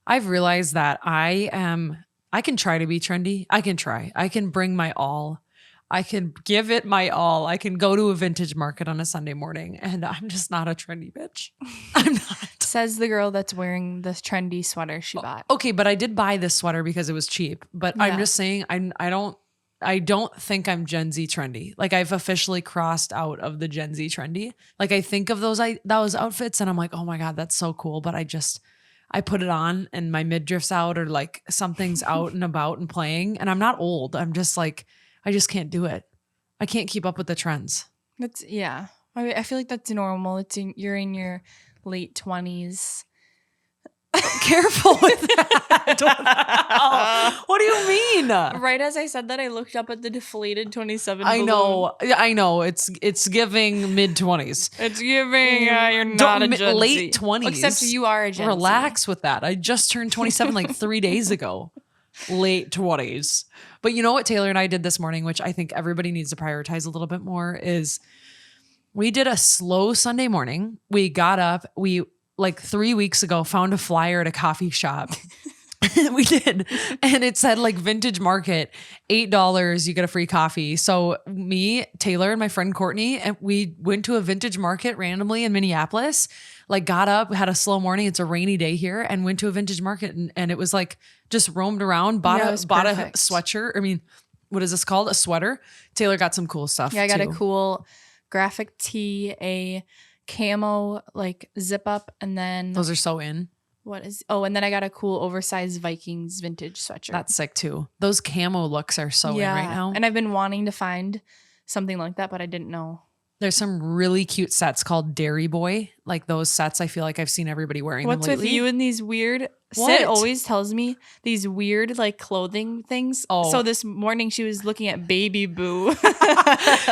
I've realized that I can try to be trendy. I can bring my all. I can give it my all. I can go to a vintage market on a Sunday morning, and I'm just not a trendy bitch. I'm not. Says the girl that's wearing this trendy sweater she bought. Okay, but I did buy this sweater because it was cheap. But I'm just saying, I don't think I'm Gen Z trendy. Like, I've officially crossed out of the Gen Z trendy. Like, I think of those outfits and I'm like, oh my God, that's so cool. But I put it on and my midriff's out, or like something's out and about and playing. And I'm not old. I'm just like, I just can't do it. I can't keep up with the trends. I feel like that's normal. You're in your late 20s. Careful with that. What do you mean? Right as I said that, I looked up at the deflated 27 I balloon. know. It's giving mid-20s. It's giving you're not a Gen late Z. 20s. Except you are a Gen Z. Relax with that. I just turned 27 like 3 days ago. Late 20s. But you know what Taylor and I did this morning, which I think everybody needs to prioritize a little bit more, is we did a slow Sunday morning. We got up. We, like 3 weeks ago, found a flyer at a coffee shop. We did. And it said like vintage market, $8, you get a free coffee. So me, Taylor, and my friend Courtney, and we went to a vintage market randomly in Minneapolis, like got up, had a slow morning. It's a rainy day here, and went to a vintage market. And it was like just roamed around, bought a sweatshirt. I mean, what is this called? A sweater. Taylor got some cool stuff. Yeah, I got a cool graphic tee, a camo like zip up, and then those are so in. And then I got a cool oversized Vikings vintage sweatshirt. That's sick too. Those camo looks are so in right now. And I've been wanting to find something like that, but I didn't know. There's some really cute sets called Dairy Boy. Like those sets, I feel like I've seen everybody wearing them lately. What's with you and these weird... Sid always tells me these weird like clothing things. Oh. So this morning she was looking at Baby Boo.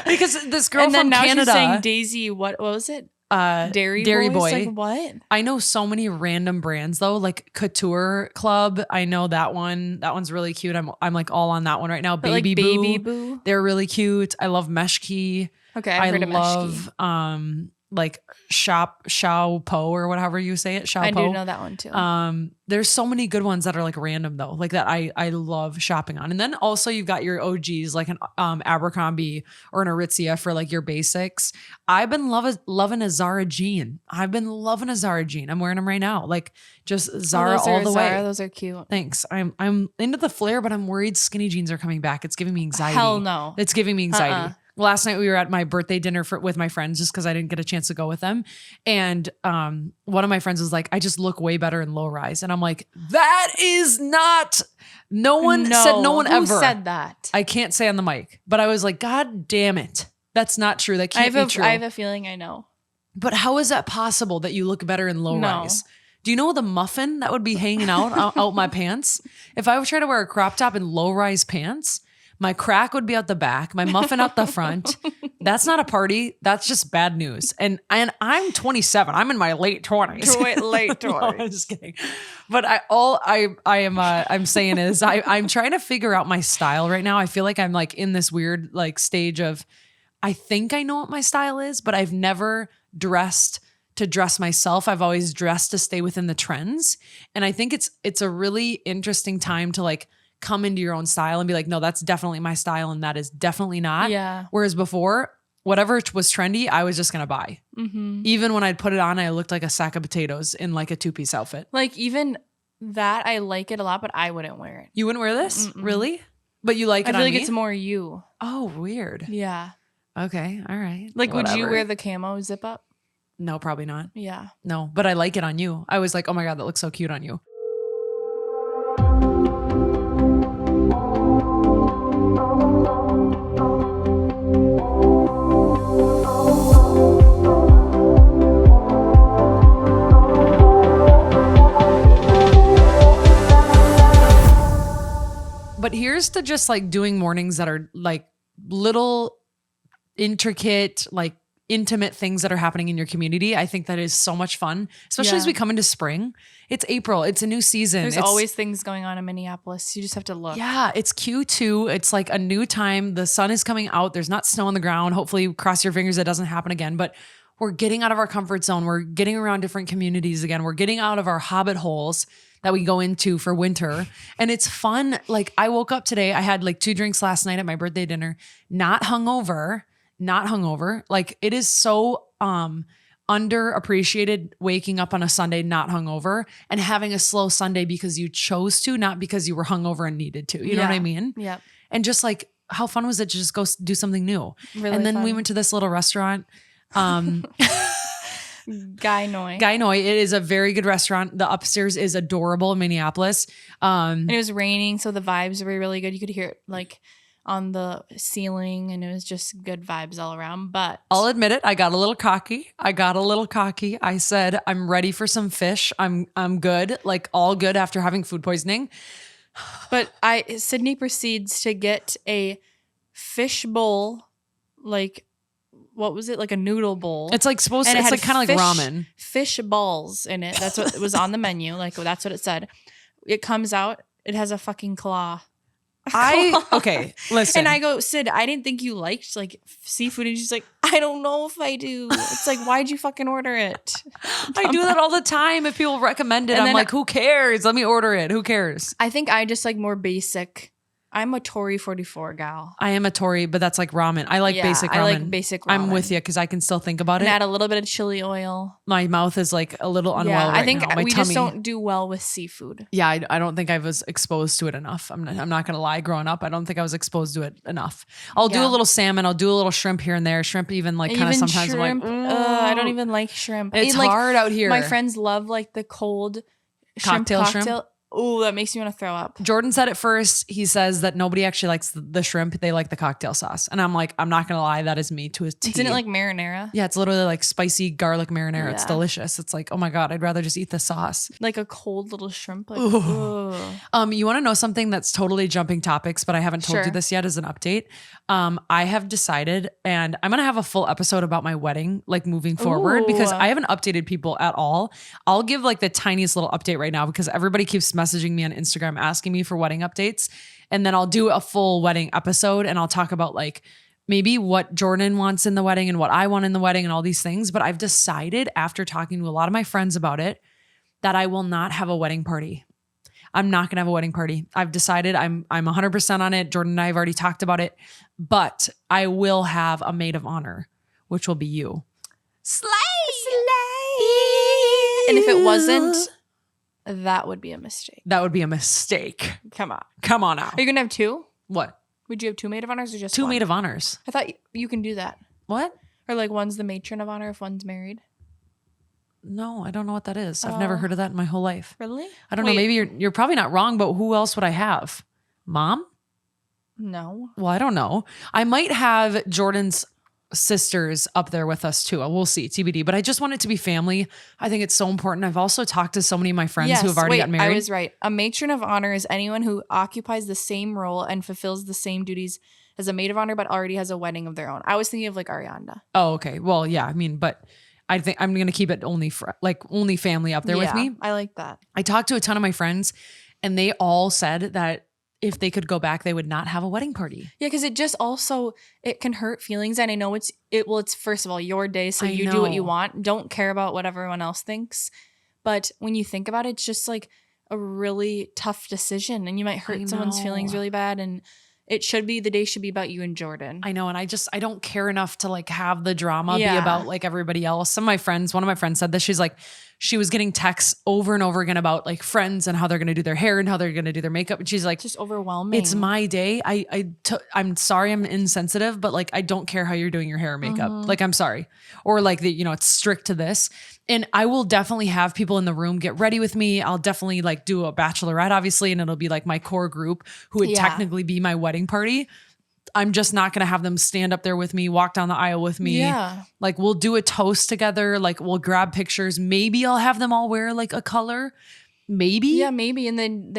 Because this girl from Canada... And now she's saying Daisy, what was it? Dairy Boy. Like what? I know so many random brands though, like Couture Club. I know that one. That one's really cute. I'm like all on that one right now. Baby Boo. They're really cute. I love Meshki. Okay, I've heard of Meshki. I love like Xiao Po or whatever you say it. Xiao Po. I do know that one too. There's so many good ones that are like random though, like that I love shopping on. And then also you've got your OGs like an Abercrombie or an Aritzia for like your basics. I've been loving a Zara jean. I'm wearing them right now. Like just Zara all the way. Those are cute. Thanks. I'm into the flare, but I'm worried skinny jeans are coming back. It's giving me anxiety. Hell no. It's giving me anxiety. Last night we were at my birthday dinner with my friends just because I didn't get a chance to go with them. And one of my friends was like, I just look way better in low rise. And I'm like, that is not, no one ever. Who said that? I can't say on the mic, but I was like, God damn it. That's not true. That can't be true. I have a feeling I know. But how is that possible that you look better in low rise? Do you know the muffin that would be hanging out my pants? If I would try to wear a crop top in low rise pants, my crack would be out the back, my muffin out the front. That's not a party. That's just bad news. And I'm 27. I'm in my late 20s. Late 20s. No, I'm just kidding. But I'm saying is I'm trying to figure out my style right now. I feel like I'm like in this weird like stage of, I think I know what my style is, but I've never dressed to dress myself. I've always dressed to stay within the trends. And I think it's a really interesting time to like come into your own style and be like, no, that's definitely my style and that is definitely not. Yeah. Whereas before, whatever was trendy, I was just going to buy. Mm-hmm. Even when I'd put it on, I looked like a sack of potatoes in like a two-piece outfit. Like even that, I like it a lot, but I wouldn't wear it. You wouldn't wear this? Mm-mm. Really? But you like it on me? I feel like it's more you. Oh, weird. Yeah. Okay. All right. Like, whatever. Would you wear the camo zip up? No, probably not. Yeah. No, but I like it on you. I was like, oh my God, that looks so cute on you. But here's to just like doing mornings that are like little intricate, like intimate things that are happening in your community. I think that is so much fun, especially as we come into spring. It's April. It's a new season. There's always things going on in Minneapolis. You just have to look. Yeah, it's Q2. It's like a new time. The sun is coming out. There's not snow on the ground. Hopefully, cross your fingers, it doesn't happen again. But we're getting out of our comfort zone. We're getting around different communities again. We're getting out of our hobbit holes that we go into for winter. And it's fun. Like I woke up today, I had like 2 drinks last night at my birthday dinner, not hungover. Like it is so underappreciated waking up on a Sunday not hungover and having a slow Sunday because you chose to, not because you were hungover and needed to. You know what I mean? Yeah. And just like how fun was it to just go do something new? Really and then fun. we went to this little restaurant. Guy Noi. It is a very good restaurant. The upstairs is adorable in Minneapolis. And it was raining, so the vibes were really good. You could hear it like on the ceiling, and it was just good vibes all around. But I'll admit it, I got a little cocky. I said, I'm ready for some fish. I'm good, like all good after having food poisoning. But Sydney proceeds to get a fish bowl, like what was it? Like a noodle bowl. It's like supposed to, it's like kind of like ramen. Fish balls in it. That's what it was on the menu. Like that's what it said. It comes out, it has a fucking claw. Okay, listen. And I go, Sid, I didn't think you liked like seafood. And she's like, I don't know if I do. It's like, why'd you fucking order it? I do that all the time. If people recommend it, I'm like, who cares? Let me order it. Who cares? I think I just like more basic. I'm a Tori 44 gal. I am a Tori, but that's like ramen. I like basic ramen. I like basic ramen. I'm with you because I can still think about it. And add a little bit of chili oil. My mouth is like a little unwell right I think now. My we tummy. just don't do well with seafood. Yeah, I don't think I was exposed to it enough. I'm not going to lie. Growing up, I don't think I was exposed to it enough. I'll do a little salmon. I'll do a little shrimp here and there. Shrimp even like kind of sometimes shrimp, I'm like, I don't even like shrimp. It's hard out here. My friends love like the cold shrimp cocktail. Oh, that makes me want to throw up. Jordan said it first. He says that nobody actually likes the shrimp. They like the cocktail sauce. And I'm like, I'm not going to lie. That is me to a T. Isn't it like marinara? Yeah, it's literally like spicy garlic marinara. Yeah. It's delicious. It's like, oh my God, I'd rather just eat the sauce. Like a cold little shrimp. Like, you want to know something that's totally jumping topics, but I haven't told you this yet as an update. I have decided, and I'm going to have a full episode about my wedding, like moving forward, because I haven't updated people at all. I'll give like the tiniest little update right now because everybody keeps messaging me on Instagram asking me for wedding updates. And then I'll do a full wedding episode and I'll talk about like maybe what Jordan wants in the wedding and what I want in the wedding and all these things. But I've decided after talking to a lot of my friends about it that I will not have a wedding party. I'm not going to have a wedding party. I've decided I'm 100% on it. Jordan and I have already talked about it, but I will have a maid of honor, which will be you. Slay! And if it wasn't, that would be a mistake. That would be a mistake. Come on. Come on now. Are you going to have 2? What? Would you have 2 maid of honors or just 2 one? maid of honors. I thought you can do that. What? Or like one's the matron of honor if one's married. No, I don't know what that is. I've never heard of that in my whole life. Really? I don't know. Maybe you're probably not wrong, but who else would I have? Mom? No. Well, I don't know. I might have Jordan's sisters up there with us too. We'll see, TBD. But I just want it to be family. I think it's so important. I've also talked to so many of my friends who have already gotten married. I was right. A matron of honor is anyone who occupies the same role and fulfills the same duties as a maid of honor, but already has a wedding of their own. I was thinking of like Ariana. Oh, okay. Well, yeah. I mean, but I think I'm going to keep it only family up there with me. I like that. I talked to a ton of my friends and they all said that if they could go back, they would not have a wedding party. Yeah, because it just also, it can hurt feelings. And I know it's first of all your day, so you do what you want. Don't care about what everyone else thinks. But when you think about it, it's just like a really tough decision and you might hurt someone's feelings really bad. And the day should be about you and Jordan. I know. And I don't care enough to like have the drama be about like everybody else. One of my friends said this. She's like, she was getting texts over and over again about like friends and how they're going to do their hair and how they're going to do their makeup. And she's like, just overwhelming. It's my day. I'm sorry I'm insensitive, but like, I don't care how you're doing your hair or makeup. Like, I'm sorry. Or like it's strict to this. And I will definitely have people in the room get ready with me. I'll definitely like do a bachelorette, obviously. And it'll be like my core group who would technically be my wedding party. I'm just not going to have them stand up there with me, walk down the aisle with me. Yeah. Like we'll do a toast together. Like we'll grab pictures. Maybe I'll have them all wear like a color. Maybe. Yeah, maybe. And then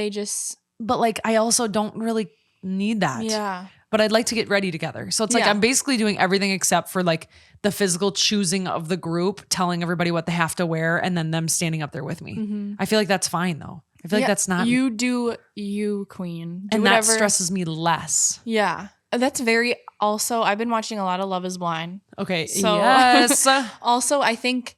but like, I also don't really need that. Yeah. But I'd like to get ready together. So it's like, I'm basically doing everything except for like the physical choosing of the group, telling everybody what they have to wear and then them standing up there with me. Mm-hmm. I feel like that's fine though. I feel like that's not. You do you, queen. Do and whatever. That stresses me less. Yeah. That's very, also, I've been watching a lot of Love is Blind. Okay. So, yes. Also, I think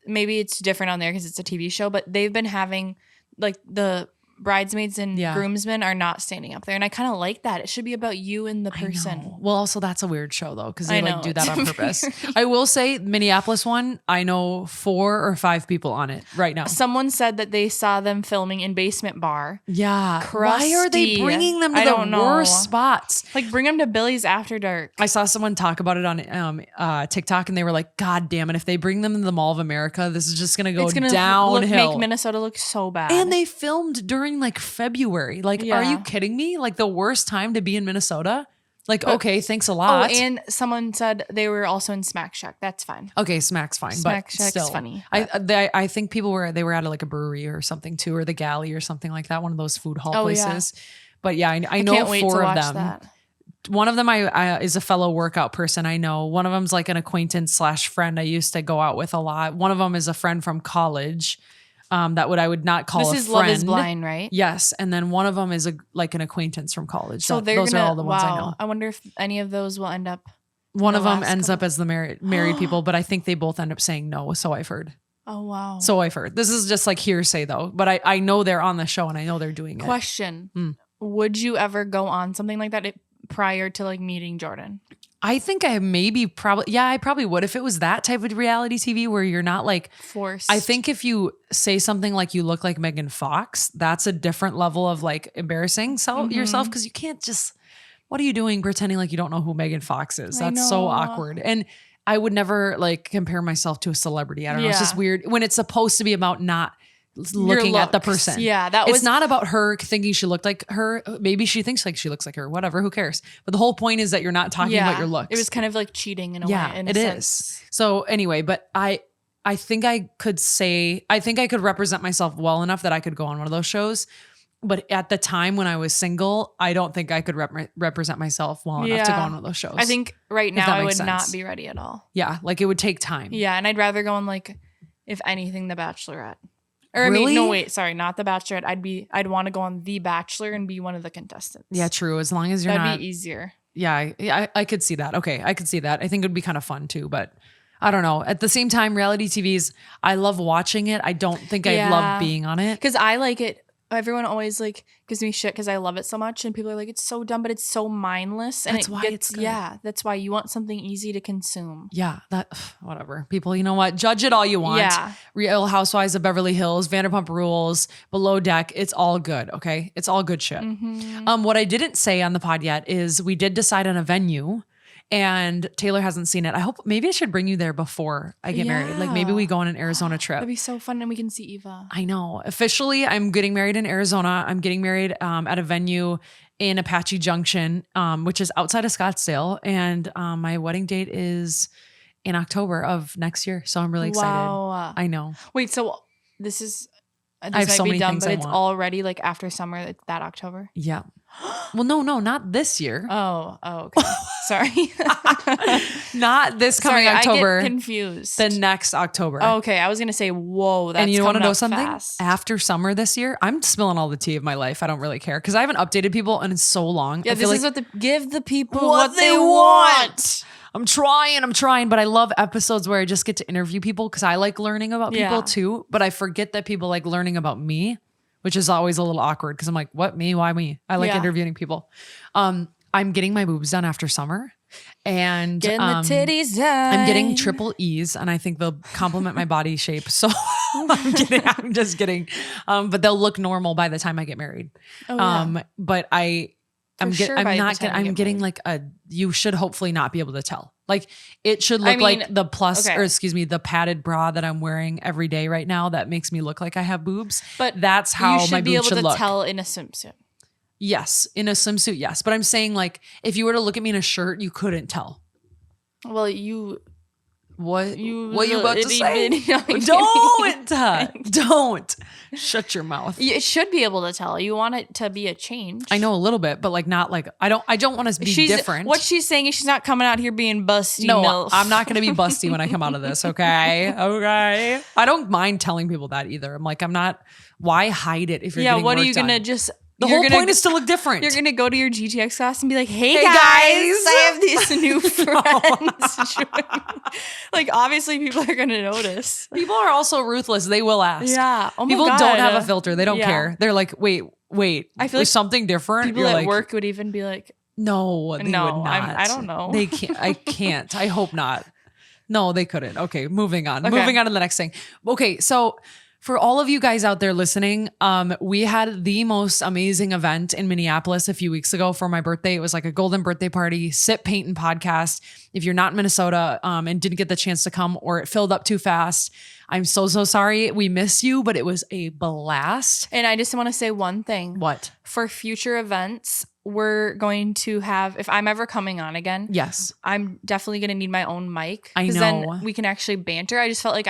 maybe it's different on there because it's a TV show, but they've been having like the bridesmaids and groomsmen are not standing up there, and I kind of like that. It should be about you and the person. Well, also that's a weird show though, because they do that on purpose. I will say Minneapolis one, I know 4 or 5 people on it right now. Someone said that they saw them filming in Basement Bar. Yeah. Crusty. Why are they bringing them to the worst spots? Like bring them to Billy's After Dark. I saw someone talk about it on TikTok, and they were like, God damn it, if they bring them to the Mall of America, this is just going to go downhill. Make Minnesota look so bad. And they filmed during like February. Like, are you kidding me? Like the worst time to be in Minnesota? Like, okay, thanks a lot. Oh, and someone said they were also in Smack Shack. That's fine. Okay, Smack's fine. Smack but Shack's still, funny. I think people were at like a brewery or something too, or the Galley or something like that, one of those food hall places. Yeah. But yeah, I know can't wait 4 to of watch them. That. One of them is a fellow workout person I know. One of them's like an acquaintance / friend I used to go out with a lot. One of them is a friend from college. I would not call a friend. This is Love is Blind, right? Yes, and then one of them is like an acquaintance from college. So those are all the ones I know. I wonder if any of those will end up. One of them ends up as the married people, but I think they both end up saying no. So I've heard. Oh wow. So I've heard. This is just like hearsay though, but I know they're on the show and I know they're doing it. Question: Would you ever go on something like that prior to like meeting Jordan? I think I probably would if it was that type of reality TV where you're not like forced. I think if you say something like you look like Megan Fox, that's a different level of like embarrassing yourself, because you can't just, what are you doing pretending like you don't know who Megan Fox is? That's so awkward. And I would never like compare myself to a celebrity. I don't know. It's just weird when it's supposed to be about not looking at the person. Yeah, it's not about her thinking she looked like her. Maybe she thinks like she looks like her. Whatever, who cares? But the whole point is that you're not talking about your looks. It was kind of like cheating in a way. Yeah, it is. So anyway, but I think I could represent myself well enough that I could go on one of those shows. But at the time when I was single, I don't think I could represent myself well enough to go on one of those shows. I think right now I would not be ready at all. Yeah, like it would take time. Yeah, and I'd rather go on like, if anything, The Bachelorette. Or really? I mean, no, wait, sorry, not The Bachelorette. I'd want to go on The Bachelor and be one of the contestants. Yeah, true. As long as that'd be easier. Yeah, I could see that. Okay, I could see that. I think it would be kind of fun too, but I don't know. At the same time, reality TVs, I love watching it. I don't think I love being on it. Because I like it. Everyone always like gives me shit because I love it so much, and people are like, it's so dumb, but it's so mindless. And that's why it's good. Yeah, that's why you want something easy to consume. Yeah, whatever. People, you know what? Judge it all you want. Yeah. Real Housewives of Beverly Hills, Vanderpump Rules, Below Deck. It's all good. Okay, it's all good shit. Mm-hmm. What I didn't say on the pod yet is we did decide on a venue. And Taylor hasn't seen it. Maybe I should bring you there before I get married. Like maybe we go on an Arizona trip. That'd be so fun, and we can see Eva. I know. Officially, I'm getting married in Arizona. I'm getting married at a venue in Apache Junction, which is outside of Scottsdale. And my wedding date is in October of next year. So I'm really excited. Wow. I know. Wait, so this I have so many things but I it's want. already like after summer, that October? Yeah. Well, no, not this year. Oh, okay. Sorry. Not this coming October. I get confused. The next October. Oh, okay. I was going to say, whoa, that's and you want to know something? Fast. After summer this year, I'm spilling all the tea of my life. I don't really care because I haven't updated people in so long. Yeah, this is what give the people what they want. I'm trying, but I love episodes where I just get to interview people because I like learning about people too, but I forget that people like learning about me, which is always a little awkward because I'm like, what, me? Why me? I like interviewing people. I'm getting my boobs done after summer and getting the titties done. I'm getting triple E's and I think they'll complement my body shape. So I'm just kidding. But they'll look normal by the time I get married. Oh, yeah. But I'm getting like you should hopefully not be able to tell. Like it should look like the the padded bra that I'm wearing every day right now that makes me look like I have boobs. But that's how my boobs should look. You should be able to tell in a swimsuit. Yes, in a swimsuit, yes. But I'm saying like if you were to look at me in a shirt, you couldn't tell. Well, what you about to say? Don't shut your mouth. You should be able to tell. You want it to be a change. I know a little bit, but like not like I don't want to be different. What she's saying is she's not coming out here being busty. No, MILF. I'm not going to be busty when I come out of this. Okay. I don't mind telling people that either. I'm like, I'm not. Why hide it if you're getting what work are you done? gonna just The whole point is to look different. You're going to go to your GTX class and be like, hey guys, guys. I have these new friends. Like, obviously, people are going to notice. People are also ruthless. They will ask. Yeah. Oh my people God. don't have a filter. They don't care. They're like, wait. I feel like something different. People at work would even be like, no, they would not. I don't know. They can't. I can't. I hope not. No, they couldn't. Okay, moving on. Okay. Moving on to the next thing. Okay, so for all of you guys out there listening, we had the most amazing event in Minneapolis a few weeks ago for my birthday. It was like a golden birthday party, Sip, Paint, and Podcast. If you're not in Minnesota and didn't get the chance to come or it filled up too fast, I'm so sorry. We miss you, but it was a blast. And I just want to say one thing. What? For future events, we're going to have, if I'm ever coming on again, yes, I'm definitely going to need my own mic. I know. Then we can actually banter. I just felt like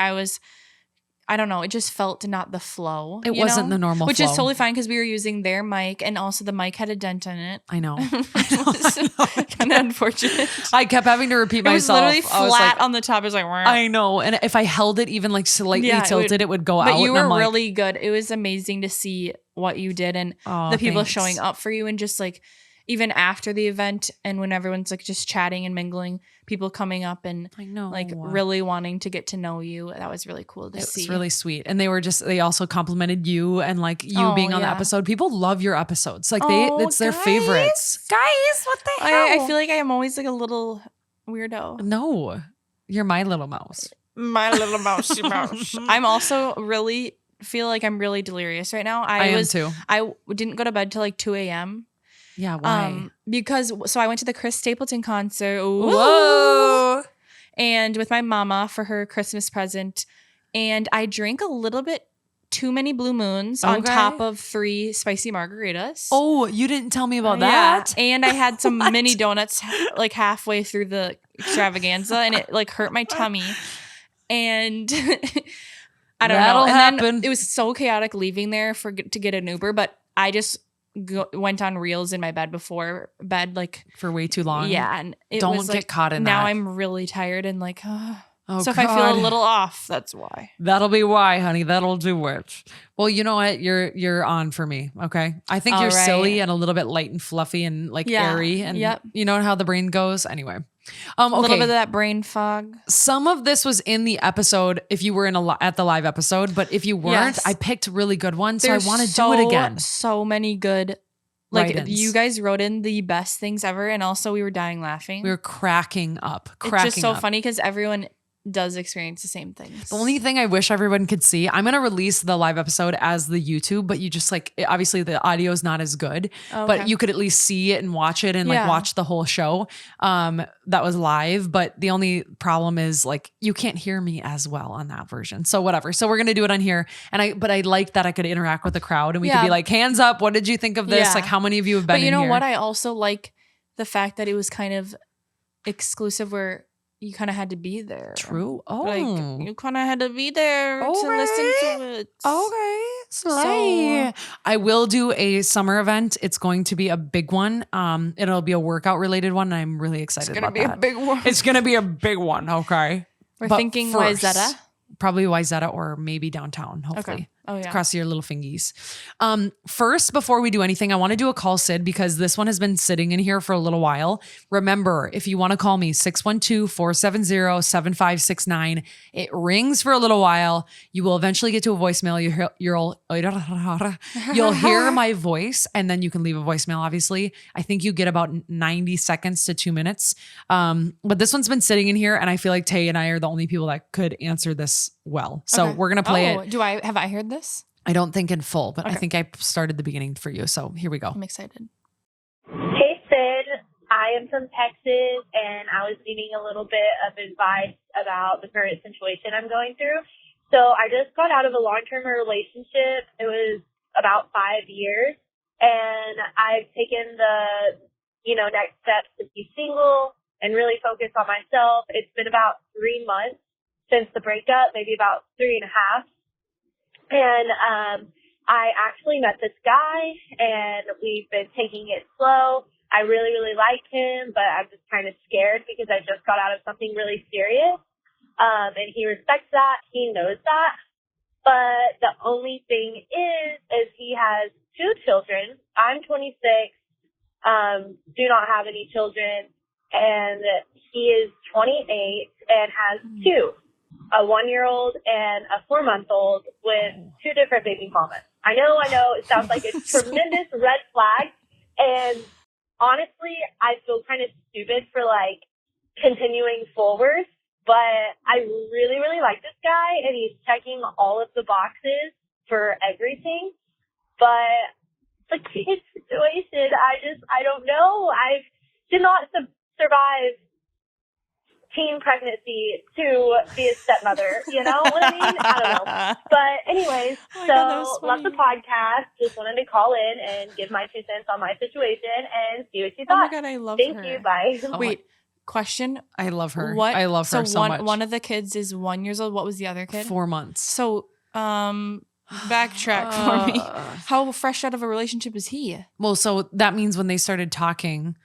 I don't know. It just felt not the flow. It wasn't the normal which flow. is totally fine because we were using their mic and also the mic had a dent in it. I know. Kind of unfortunate. I kept having to repeat myself. It was literally flat on the top. It was like, I know. And if I held it even like slightly tilted, it would go out. But you were really good. It was amazing to see what you did and the people showing up for you and just like, even after the event and when everyone's like just chatting and mingling, people coming up and like really wanting to get to know you. That was really cool to see. It was really sweet. And they also complimented you and like you being on the episode. People love your episodes. Like it's their favorites. Guys, what the hell? I feel like I am always like a little weirdo. No, you're my little mouse. My little mousey mouse. I'm also really feel like I'm really delirious right now. I am too. I didn't go to bed till like 2 a.m. Yeah, why? Because I went to the Chris Stapleton concert. Whoa! And with my mama for her Christmas present. And I drank a little bit too many Blue Moons on top of 3 spicy margaritas. Oh, you didn't tell me about that. Yeah. And I had some mini donuts like halfway through the extravaganza and it like hurt my tummy. And I don't know. And then it was so chaotic leaving there to get an Uber, but I just went on reels in my bed before bed, like for way too long. Yeah, and don't get caught in that. Now I'm really tired and like, so if God. I feel a little off, that's why. That'll be why, honey. That'll do it. Well, you know what? You're on for me. Okay, I think you're silly and a little bit light and fluffy and like airy, and you know how the brain goes. Anyway, a little bit of that brain fog. Some of this was in the episode if you were at the live episode, but if you weren't, I picked really good ones, so I want to do it again. So many good. Like you guys wrote in the best things ever, and also we were dying laughing. We were cracking up. It's just so funny because everyone does experience the same things. The only thing I wish everyone could see, I'm going to release the live episode as the YouTube, but you just like, obviously the audio is not as good, but you could at least see it and watch it and like watch the whole show. That was live, but the only problem is like, you can't hear me as well on that version. So whatever. So we're going to do it on here. But I like that I could interact with the crowd and we could be like, hands up. What did you think of this? Like how many of you have been in here? But you know what? I also like the fact that it was kind of exclusive where you kind of had to be there. True. Oh. Like, you kind of had to be there to listen to it. Okay. Slay. I will do a summer event. It's going to be a big one. It'll be a workout related one. And I'm really excited about that. It's going to be a big one. It's going to be a big one. Okay. We're thinking Wayzata. Probably Wayzata or maybe downtown, hopefully. Okay. Oh, yeah. Cross your little fingies. First, before we do anything, I want to do a call, Sid, because this one has been sitting in here for a little while. Remember, if you want to call me, 612-470-7569. It rings for a little while. You will eventually get to a voicemail. You'll hear my voice, and then you can leave a voicemail, obviously. I think you get about 90 seconds to 2 minutes. But this one's been sitting in here, and I feel like Tay and I are the only people that could answer this well. So we're going to play it. Have I heard this? I don't think in full, but I think I started the beginning for you. So here we go. I'm excited. Hey, Sid. I am from Texas, and I was needing a little bit of advice about the current situation I'm going through. So I just got out of a long-term relationship. It was about 5 years, and I've taken the, next steps to be single and really focus on myself. It's been about 3 months since the breakup, maybe about 3.5. And I actually met this guy, and we've been taking it slow. I really, really like him, but I'm just kind of scared because I just got out of something really serious. And he respects that. He knows that. But the only thing is he has 2 children I'm 26, do not have any children, and he is 28 and has two, a 1-year-old and a 4-month-old with two different baby mamas. I know, it sounds like a tremendous red flag, and honestly, I feel kind of stupid for, like, continuing forward, but I really, really like this guy, and he's checking all of the boxes for everything, but the kid situation, I don't know. I did not survive teen pregnancy to be a stepmother, you know what I mean? I don't know. But anyways, love the podcast. Just wanted to call in and give my 2 cents on my situation and see what you thought. Oh my God, I love her. Thank you. Bye. Wait, question. I love her. What? I love her so much. One of the kids is 1 year old. What was the other kid? 4 months. So, backtrack for me. How fresh out of a relationship is he? Well, so that means when they started talking,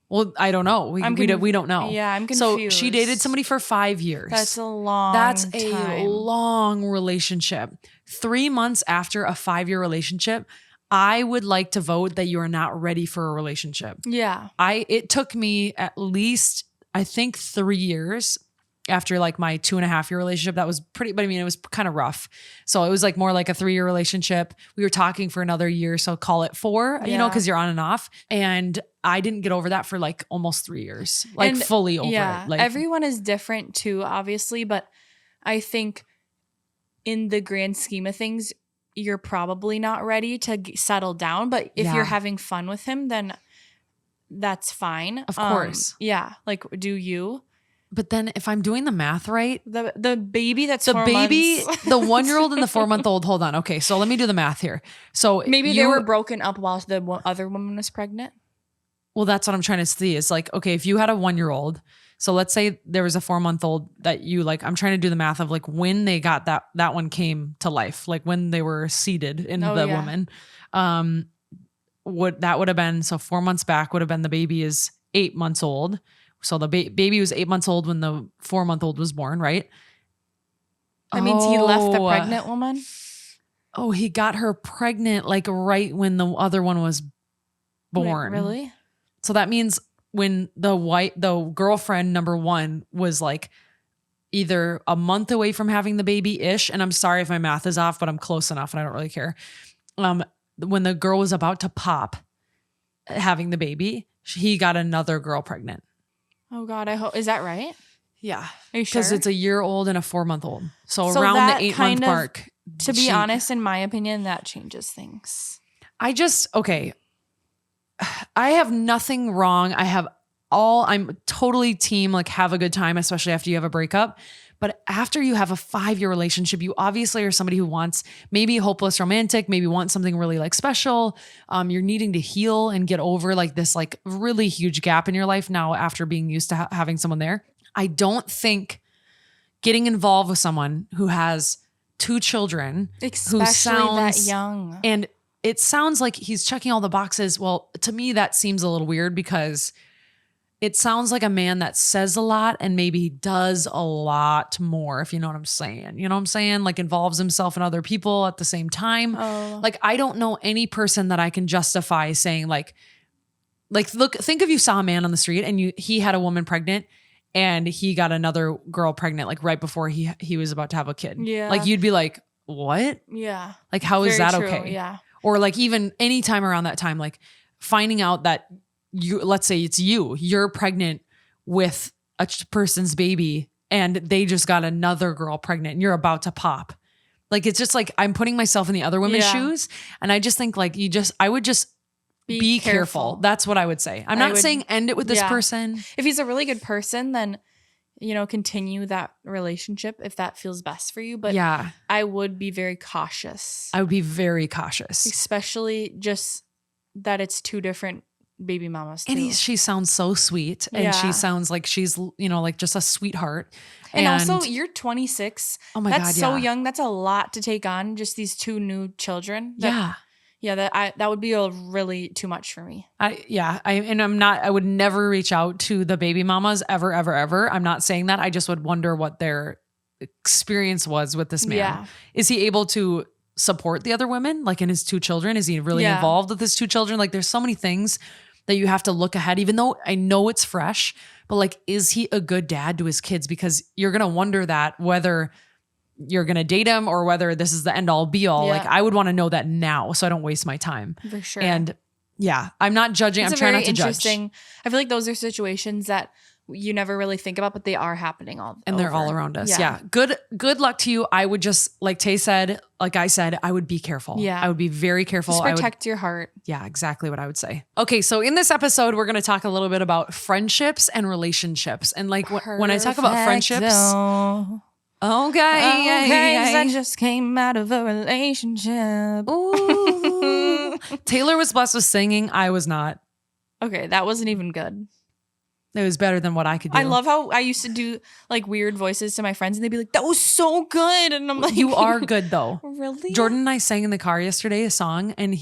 well, I don't know. We don't know. Yeah, I'm confused. So she dated somebody for 5 years. That's a long That's time. a long relationship. 3 months after a 5-year relationship, I would like to vote that you are not ready for a relationship. Yeah. It took me at least, I think, 3 years after like my 2.5-year relationship. That was pretty, but I mean, it was kind of rough. So it was like more like a 3-year relationship. We were talking for another year. So call it 4, you know, cause you're on and off. And I didn't get over that for like almost 3 years, like fully over it. Like everyone is different too, obviously. But I think in the grand scheme of things, you're probably not ready to settle down. But if you're having fun with him, then that's fine. Of course. Yeah. Like, do you? But then if I'm doing the math right, the baby that's the 4 baby, months. the 1-year-old and the 4-month-old, hold on. Okay. So let me do the math here. So maybe they were broken up while the other woman was pregnant. Well, that's what I'm trying to see is like, okay, if you had a 1-year-old, so let's say there was a 4-month-old that you like, I'm trying to do the math of like when they got that one came to life, like when they were seeded in the woman, would have been, so 4 months back would have been the baby is 8 months old. So the baby was 8 months old when the 4-month-old was born, right? That means he left the pregnant woman? Oh, he got her pregnant like right when the other one was born. Wait, really? So that means when the girlfriend number 1 was like either a month away from having the baby-ish, and I'm sorry if my math is off, but I'm close enough and I don't really care. When the girl was about to pop having the baby, he got another girl pregnant. Oh God, I hope, is that right? Yeah. Are you sure? Because it's a year-old and a 4-month-old. So around the 8-month mark. To be honest, in my opinion, that changes things. I have nothing wrong. I'm totally team, like have a good time, especially after you have a breakup. But after you have a 5-year relationship, you obviously are somebody who wants maybe hopeless romantic, maybe want something really like special. You're needing to heal and get over like this like really huge gap in your life now after being used to having someone there. I don't think getting involved with someone who has 2 children, especially who sounds that young, and it sounds like he's checking all the boxes. Well, to me, that seems a little weird because it sounds like a man that says a lot and maybe does a lot more, if you know what I'm saying. You know what I'm saying? Like involves himself in other people at the same time. Oh. Like I don't know any person that I can justify saying like look, think if you saw a man on the street and he had a woman pregnant and he got another girl pregnant like right before he was about to have a kid. Yeah. Like you'd be like, what? Yeah. Like how is Very that true. okay? Yeah. Or like even any time around that time, like finding out that let's say it's you're pregnant with a person's baby and they just got another girl pregnant and you're about to pop. Like, it's just like, I'm putting myself in the other women's shoes. And I just think like I would just be careful. That's what I would say. I'm not saying end it with this person. If he's a really good person, then, continue that relationship if that feels best for you. But I would be very cautious. I would be very cautious. Especially just that it's 2 different baby mamas too. And she sounds so sweet. And she sounds like she's, like just a sweetheart. And also you're 26. Oh my God. That's so young. That's a lot to take on. Just these 2 new children. That would be really too much for me. I would never reach out to the baby mamas ever, ever, ever. I'm not saying that. I just would wonder what their experience was with this man. Yeah. Is he able to support the other women, like in his 2 children? Is he really involved with his 2 children? Like there's so many things that you have to look ahead, even though I know it's fresh, but like, is he a good dad to his kids? Because you're going to wonder that whether you're going to date him or whether this is the end all be all. Like I would want to know that now so I don't waste my time. For sure. And yeah, I'm not judging. I'm trying not to judge. I feel like those are situations that you never really think about, but they are happening and they're all around us. Yeah. Good luck to you. I would just, like Tay said, like I said, I would be careful. Yeah. I would be very careful. Just protect your heart. Yeah, exactly what I would say. Okay. So in this episode, we're going to talk a little bit about friendships and relationships. And like when I talk about friendships, I just came out of a relationship. Ooh. Taylor was blessed with singing. I was not. Okay. That wasn't even good. It was better than what I could do. I love how I used to do like weird voices to my friends and they'd be like, that was so good. And I'm like, you are good though. Really? Jordan and I sang in the car yesterday a song and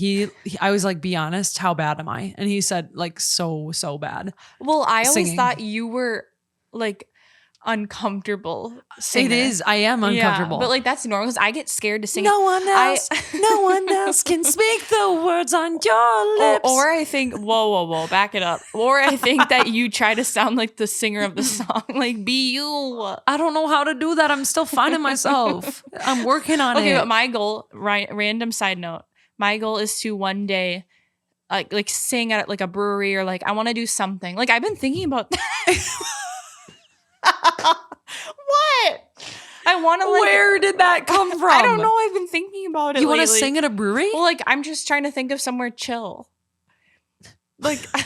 I was like, be honest, how bad am I? And he said like, so bad. Well, I always thought you were like uncomfortable singer. It is. I am uncomfortable. Yeah, but like that's normal because I get scared to sing. No one else can speak the words on your lips. Or I think, whoa, back it up. Or I think that you try to sound like the singer of the song, like be you. I don't know how to do that. I'm still finding myself. I'm working on it. Okay, but my goal, random side note, my goal is to one day like sing at like a brewery or like I want to do something. Like I've been thinking about that. What? I want to like. Where did that come from? I don't know. I've been thinking about it. You want to sing at a brewery? Well, like I'm just trying to think of somewhere chill. Like, I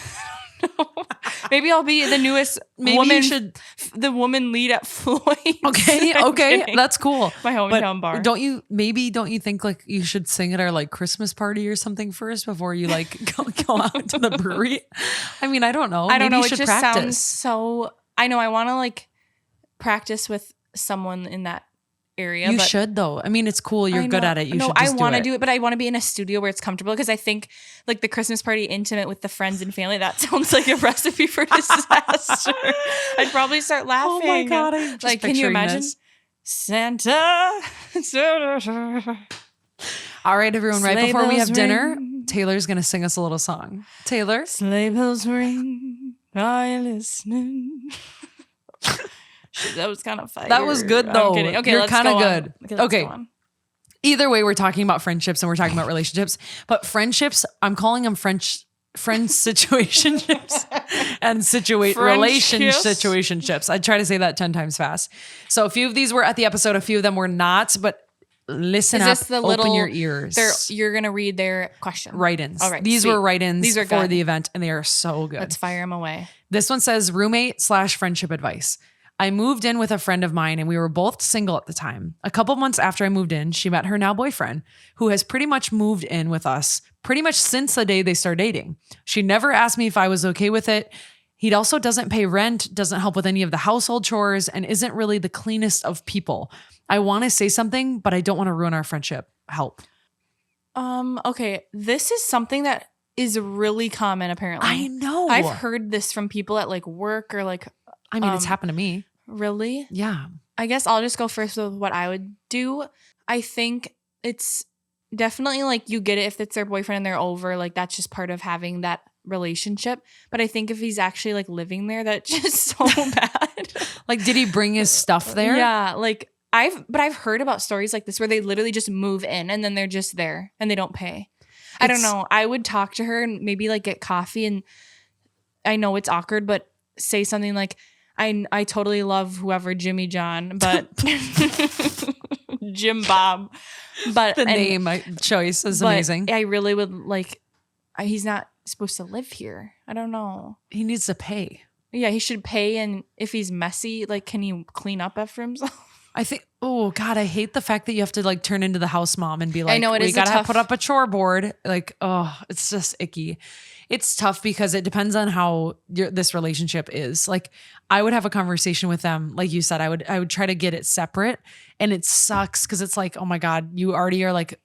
don't know. Maybe I'll be the newest woman. The woman lead at Floyd's. Okay, that's cool. My hometown bar. Don't you think like you should sing at our like Christmas party or something first before you like go out to the brewery? I mean, I don't know. I don't know. You it should just practice. Sounds so. I know. I want to like practice with someone in that area. You should though. I mean, it's cool. You're good at it. You should just I want to do it, but I want to be in a studio where it's comfortable because I think like the Christmas party intimate with the friends and family, that sounds like a recipe for disaster. I'd probably start laughing. Oh my God. I'm just like, can you imagine? this. Santa. All right, everyone. Right Sleigh before we bells have dinner, ring. Taylor's going to sing us a little song. Taylor? Sleigh bells ring. Are you listening? That was kind of fire. That was good though. I'm kidding. Okay, you're let's kind of go good. on. Let's Okay. go on. Either way, we're talking about friendships and we're talking about relationships. But friendships, I'm calling them friends situationships and situationships. I try to say that 10 times fast. So a few of these were at the episode, a few of them were not, but listen up, open your ears. You're going to read their question. Write-ins. All right. These sweet. were write-ins These are for good. the event and they are so good. Let's fire them away. This one says roommate/friendship advice. I moved in with a friend of mine and we were both single at the time. A couple months after I moved in, she met her now boyfriend, who has pretty much moved in with us pretty much since the day they started dating. She never asked me if I was okay with it. He also doesn't pay rent, doesn't help with any of the household chores, and isn't really the cleanest of people. I want to say something, but I don't want to ruin our friendship. Help. Okay. This is something that is really common, apparently. I know. I've heard this from people at like work or like. I mean, it's happened to me. Really? Yeah. I guess I'll just go first with what I would do. I think it's definitely like you get it if it's their boyfriend and they're over. Like that's just part of having that relationship. But I think if he's actually like living there, that's just so bad. Like, did he bring his stuff there? Yeah. Like I've heard about stories like this where they literally just move in and then they're just there and they don't pay. I don't know. I would talk to her and maybe like get coffee, and I know it's awkward, but say something like, I totally love whoever Jimmy John, but Jim Bob, but the name choice is amazing. I really would like. He's not supposed to live here. I don't know. He needs to pay. Yeah, he should pay, and if he's messy, like, can he clean up after himself? I think. Oh God, I hate the fact that you have to like turn into the house mom and be like, I know we gotta put up a chore board. Like, oh, it's just icky. It's tough because it depends on how this relationship is. Like, I would have a conversation with them. Like you said, I would try to get it separate, and it sucks because it's like, oh my God, you already are like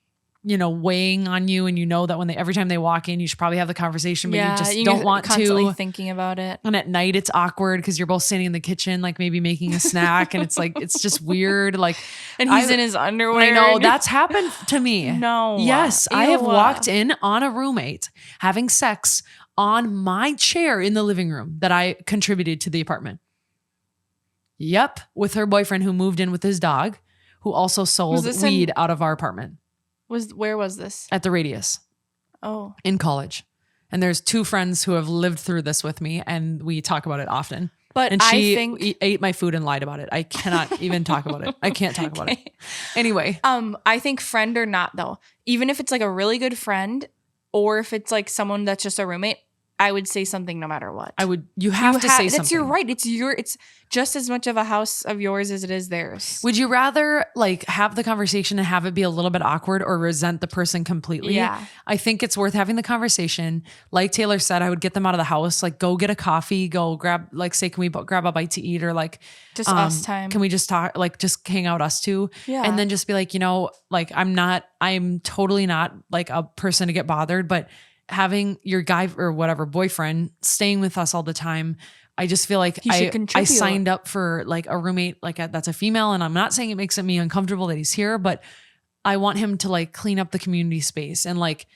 weighing on you, and that every time they walk in, you should probably have the conversation, but you just you're don't want constantly to. thinking about it. And at night it's awkward because you're both standing in the kitchen, like maybe making a snack, and it's like, it's just weird. Like, and he's in his underwear. I know that's happened to me. No. Yes. Ew. I have walked in on a roommate having sex on my chair in the living room that I contributed to the apartment. Yep. With her boyfriend who moved in with his dog, who also sold weed out of our apartment. Where was this? At the Radius. Oh. In college. And there's 2 friends who have lived through this with me, and we talk about it often. But and she I think ate my food and lied about it. I cannot even talk about it. I can't talk about it. Anyway. I think friend or not though, even if it's like a really good friend or if it's like someone that's just a roommate, I would say something no matter what. You have to say something. That's your right. It's just as much of a house of yours as it is theirs. Would you rather like have the conversation and have it be a little bit awkward, or resent the person completely? Yeah. I think it's worth having the conversation. Like Taylor said, I would get them out of the house, like go get a coffee, go grab, like say, can we grab a bite to eat, or like just us time. Can we just talk, like just hang out us 2? Yeah. And then just be like, like I'm totally not like a person to get bothered, but having your guy or whatever boyfriend staying with us all the time, I just feel like I signed up for like a roommate, like that's a female, and I'm not saying it makes me uncomfortable that he's here, but I want him to like clean up the community space, and like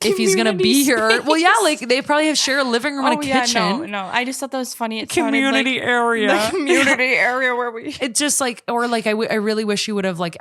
if he's gonna be here, well, yeah, like they probably share a living room and a kitchen. No, I just thought that was funny. It community like area, the community area where we. It's just like, or like I really wish you would have like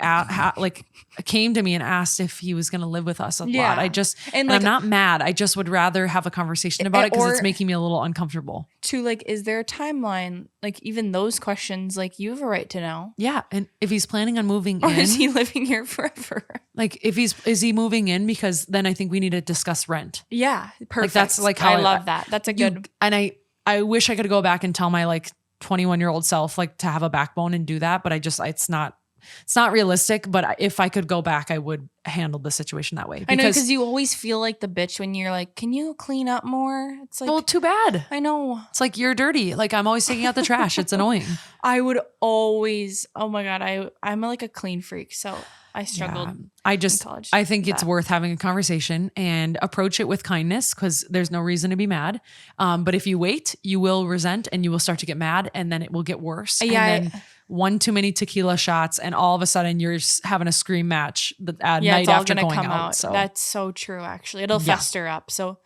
like came to me and asked if he was gonna live with us a lot. I just and like, I'm not mad. I just would rather have a conversation about it because it's making me a little uncomfortable. To like, is there a timeline? Like even those questions, like you have a right to know. Yeah, and if he's planning on moving or in, is he living here forever? Like is he moving in? Because then I think we need to discuss rent. Yeah, perfect. Like that's like how I love that. That's a good. And I wish I could go back and tell my like 21-year-old self like to have a backbone and do that, but it's not realistic. But if I could go back, I would handle the situation that way. I know, because you always feel like the bitch when you're like, can you clean up more? It's like, well, too bad. I know. It's like, you're dirty. Like I'm always taking out the trash. It's annoying. I would always, oh my God, I'm like a clean freak. So I struggled. Yeah. I think it's worth having a conversation and approach it with kindness, because there's no reason to be mad. But if you wait, you will resent and you will start to get mad, and then it will get worse. Yeah. And then one too many tequila shots, and all of a sudden you're having a scream match at night after going out. So that's so true. Actually, it'll fester up. So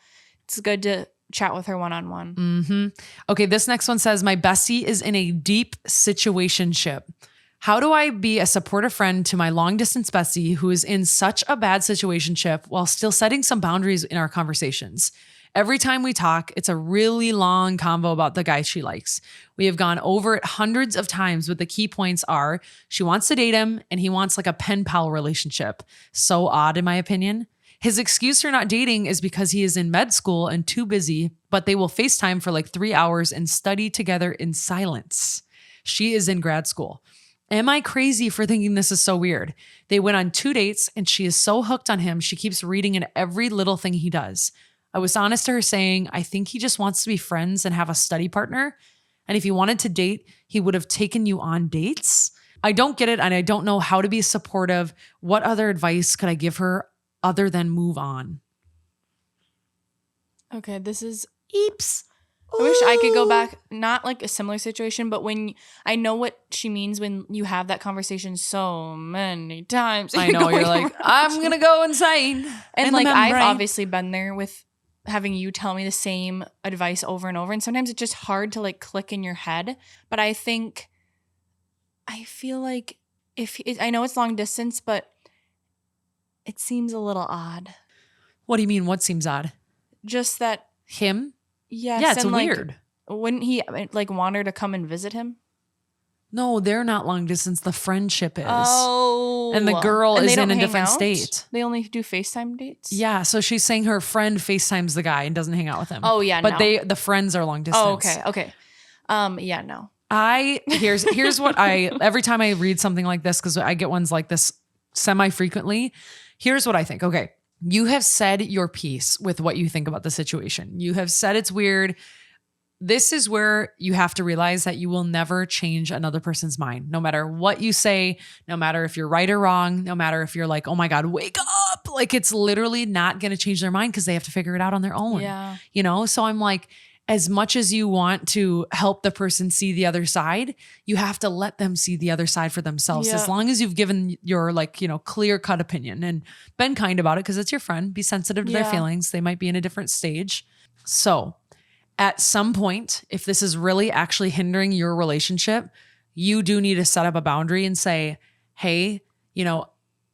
it's good to chat with her one-on-one. Mm-hmm. Okay. This next one says, my bestie is in a deep situationship. How do I be a supportive friend to my long distance bestie who is in such a bad situationship while still setting some boundaries in our conversations? Every time we talk, it's a really long convo about the guy she likes. We have gone over it hundreds of times, but the key points are she wants to date him and he wants like a pen pal relationship. So odd in my opinion. His excuse for not dating is because he is in med school and too busy, but they will FaceTime for like 3 hours and study together in silence. She is in grad school. Am I crazy for thinking this is so weird? They went on 2 dates and she is so hooked on him, she keeps reading in every little thing he does. I was honest to her saying, I think he just wants to be friends and have a study partner. And if he wanted to date, he would have taken you on dates. I don't get it, and I don't know how to be supportive. What other advice could I give her other than move on? Okay, this is Eeps. I wish I could go back, not like a similar situation, but when I know what she means when you have that conversation so many times. I know, you're like, I'm going to go insane. And like, I've obviously been there with having you tell me the same advice over and over. And sometimes it's just hard to like click in your head. But I feel like I know it's long distance, but it seems a little odd. What do you mean? What seems odd? Just that. Him? Yes. Yeah, it's weird. Wouldn't he like want her to come and visit him? No, they're not long distance. The friendship is. Oh. And the girl is in a different state. They only do FaceTime dates? Yeah. So she's saying her friend FaceTimes the guy and doesn't hang out with him. Oh, yeah. But the friends are long distance. Oh, okay. Yeah, no. Here's what every time I read something like this, because I get ones like this semi-frequently, here's what I think. Okay. You have said your piece with what you think about the situation. You have said it's weird. This is where you have to realize that you will never change another person's mind. No matter what you say, no matter if you're right or wrong, no matter if you're like, oh my God, wake up. up. Like it's literally not going to change their mind because they have to figure it out on their own. Yeah. You know? So I'm like, as much as you want to help the person see the other side, you have to let them see the other side for themselves. Yeah. As long as you've given your like, you know, clear cut opinion and been kind about it because it's your friend, be sensitive to their feelings. They might be in a different stage. So at some point, if this is really actually hindering your relationship, you do need to set up a boundary and say, hey, you know,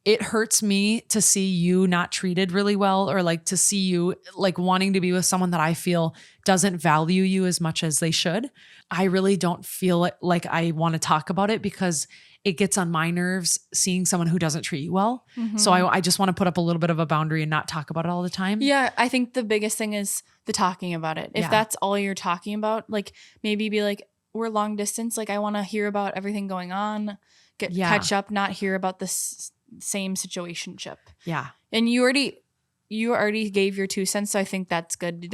it hurts me to see you not treated really well, or like to see you like wanting to be with someone that I feel doesn't value you as much as they should. I really don't feel like I want to talk about it because it gets on my nerves seeing someone who doesn't treat you well. Mm-hmm. So I just want to put up a little bit of a boundary and not talk about it all the time. Yeah, I think the biggest thing is the talking about it. If that's all you're talking about, like maybe be like, we're long distance. Like I want to hear about everything going on, catch up, not hear about this same situationship. Yeah. And you already gave your 2 cents. So I think that's good.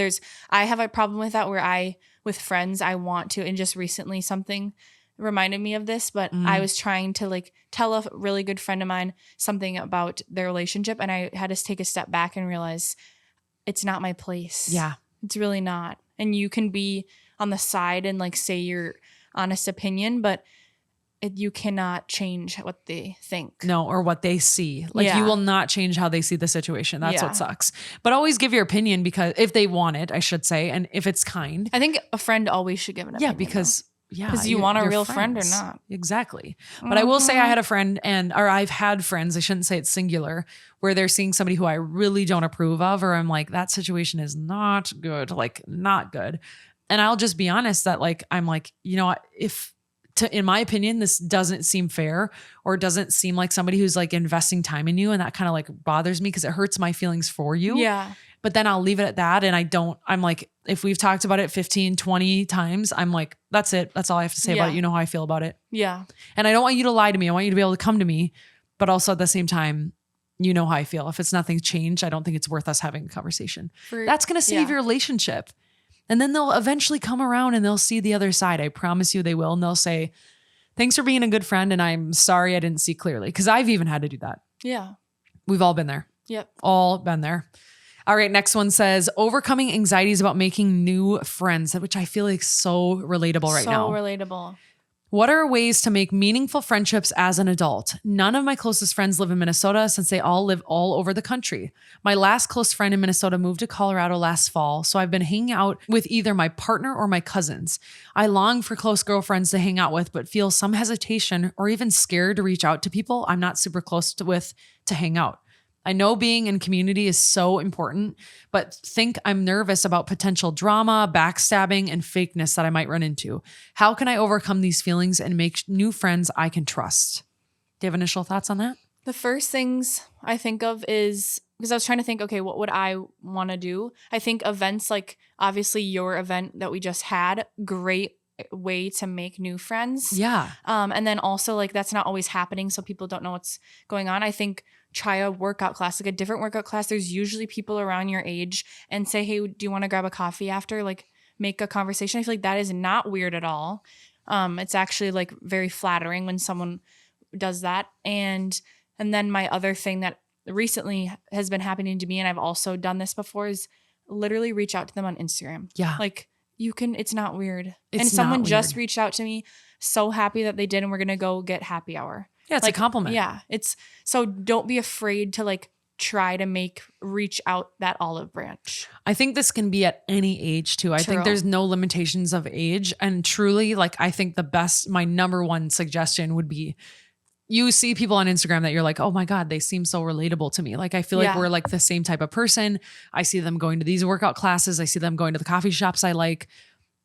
I have a problem with that where with friends, I want to, and just recently something reminded me of this, but I was trying to like tell a really good friend of mine something about their relationship. And I had to take a step back and realize it's not my place. Yeah. It's really not. And you can be on the side and like say your honest opinion, but you cannot change what they think. No, or what they see. Like you will not change how they see the situation. That's what sucks. But always give your opinion, because if they want it, I should say, and if it's kind. I think a friend always should give an opinion. Yeah, because you want a real friend or not. Exactly. But I will say I had a friend I've had friends, I shouldn't say it's singular, where they're seeing somebody who I really don't approve of, or I'm like, that situation is not good, like not good. And I'll just be honest that like, I'm like, you know, in my opinion, this doesn't seem fair, or doesn't seem like somebody who's like investing time in you. And that kind of like bothers me because it hurts my feelings for you. Yeah. But then I'll leave it at that. And I'm like, if we've talked about it 15, 20 times, I'm like, that's it. That's all I have to say about it. You know how I feel about it. Yeah. And I don't want you to lie to me. I want you to be able to come to me. But also at the same time, you know how I feel. If it's nothing changed, I don't think it's worth us having a conversation. That's going to save your relationship. And then they'll eventually come around and they'll see the other side. I promise you they will. And they'll say, thanks for being a good friend. And I'm sorry I didn't see clearly. Because I've even had to do that. Yeah. We've all been there. Yep. All been there. All right. Next one says, overcoming anxieties about making new friends, which I feel like so relatable right now. So relatable. What are ways to make meaningful friendships as an adult? None of my closest friends live in Minnesota, since they all live all over the country. My last close friend in Minnesota moved to Colorado last fall, so I've been hanging out with either my partner or my cousins. I long for close girlfriends to hang out with, but feel some hesitation or even scared to reach out to people I'm not super close with to hang out. I know being in community is so important, but think I'm nervous about potential drama, backstabbing, and fakeness that I might run into. How can I overcome these feelings and make new friends I can trust? Do you have initial thoughts on that? The first things I think of is, because I was trying to think, okay, what would I want to do? I think events like obviously your event that we just had, great way to make new friends. Yeah. And then also like that's not always happening, so people don't know what's going on. I think try a workout class, like a different workout class. There's usually people around your age, and say, hey, do you want to grab a coffee after? Like make a conversation. I feel like that is not weird at all. It's actually like very flattering when someone does that. And then my other thing that recently has been happening to me, and I've also done this before, is literally reach out to them on Instagram. Yeah. Like you can, it's not weird. It's and someone not just weird. reached out to me, so happy that they did, and we're going to go get happy hour. Yeah, it's like, a compliment. Yeah. So don't be afraid to like try to reach out that olive branch. I think this can be at any age too. I think True. there's no limitations of age. And truly, like, I think my number one suggestion would be, you see people on Instagram that you're like, oh my God, they seem so relatable to me. Like, I feel like we're like the same type of person. I see them going to these workout classes. I see them going to the coffee shops I like.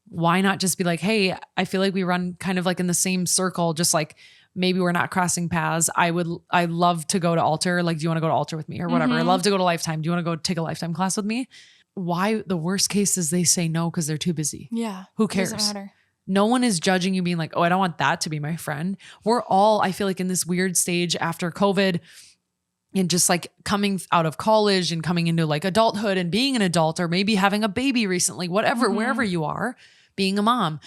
Why not just be like, hey, I feel like we run kind of like in the same circle, just like, maybe we're not crossing paths. I love to go to Alter. Like, do you want to go to Alter with me or whatever? I love to go to Lifetime. Do you want to go take a Lifetime class with me? Why? The worst case is they say no because they're too busy. Yeah. Who cares? Doesn't matter. No one is judging you being like, oh, I don't want that to be my friend. We're all, I feel like, in this weird stage after COVID and just like coming out of college and coming into like adulthood and being an adult, or maybe having a baby recently, whatever, wherever you are, being a mom,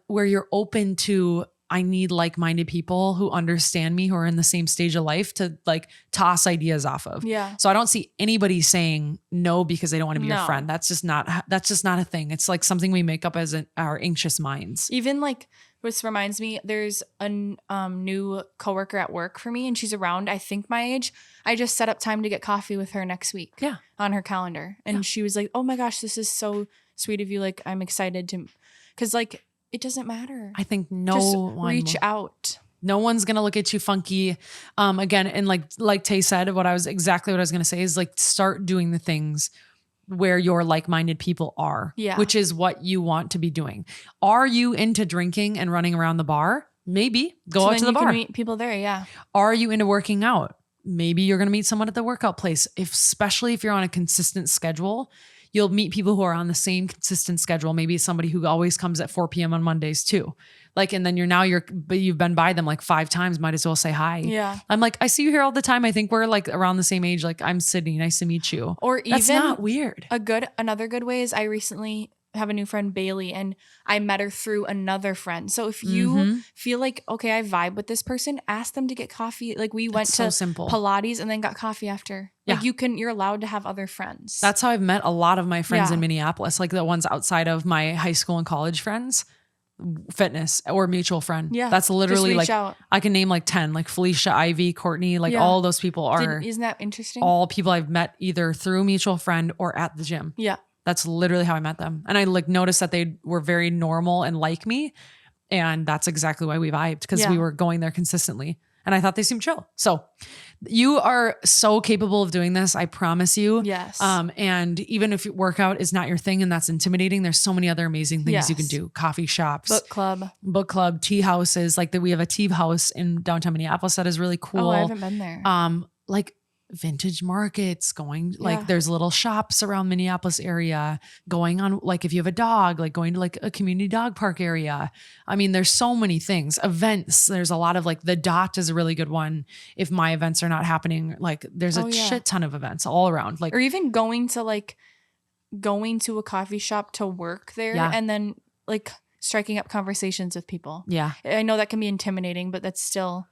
where you're open to, I need like-minded people who understand me, who are in the same stage of life to like toss ideas off of. Yeah. So I don't see anybody saying no because they don't want to be your No. friend. That's just not a thing. It's like something we make up as our anxious minds. Even like, this reminds me, there's a new coworker at work for me, and she's around, I think, my age. I just set up time to get coffee with her next week. Yeah. On her calendar. And she was like, oh my gosh, this is so sweet of you. Like, I'm excited to, because like, it doesn't matter. I think Just reach out. No one's going to look at you funky. Again, and like Tay said, exactly what I was going to say is like, start doing the things where your like-minded people are, which is what you want to be doing. Are you into drinking and running around the bar? Maybe go out to the bar. Can meet people there. Yeah. Are you into working out? Maybe you're going to meet someone at the workout place. Especially if you're on a consistent schedule, you'll meet people who are on the same consistent schedule. Maybe somebody who always comes at 4 p.m. on Mondays too. Like, and then you've been by them like 5 times. Might as well say hi. Yeah. I'm like, I see you here all the time. I think we're like around the same age. Like, I'm Sydney. Nice to meet you. Or even that's not weird. Another good way is I recently have a new friend, Bailey, and I met her through another friend. So if you feel like, okay, I vibe with this person, ask them to get coffee. Like we went to Pilates and then got coffee after. Yeah. Like you're allowed to have other friends. That's how I've met a lot of my friends in Minneapolis, like the ones outside of my high school and college friends. Fitness or mutual friend. Yeah. That's literally like, out. I can name like 10, like Felicia, Ivy, Courtney, like all those people isn't that interesting? All people I've met either through mutual friend or at the gym. Yeah. That's literally how I met them. And I like noticed that they were very normal and like me. And that's exactly why we vibed, because we were going there consistently. And I thought they seemed chill. So you are so capable of doing this. I promise you. Yes. And even if workout is not your thing and that's intimidating, there's so many other amazing things you can do. Coffee shops, book club, tea houses. Like we have a tea house in downtown Minneapolis that is really cool. Oh, I haven't been there. Like vintage markets, like there's little shops around Minneapolis area, going on, like if you have a dog, like going to like a community dog park area. I mean, there's so many things. Events, there's a lot of like the Dot is a really good one. If my events are not happening, like there's a shit ton of events all around. Like, or even going to a coffee shop to work there and then like striking up conversations with people. Yeah. I know that can be intimidating, but that's still,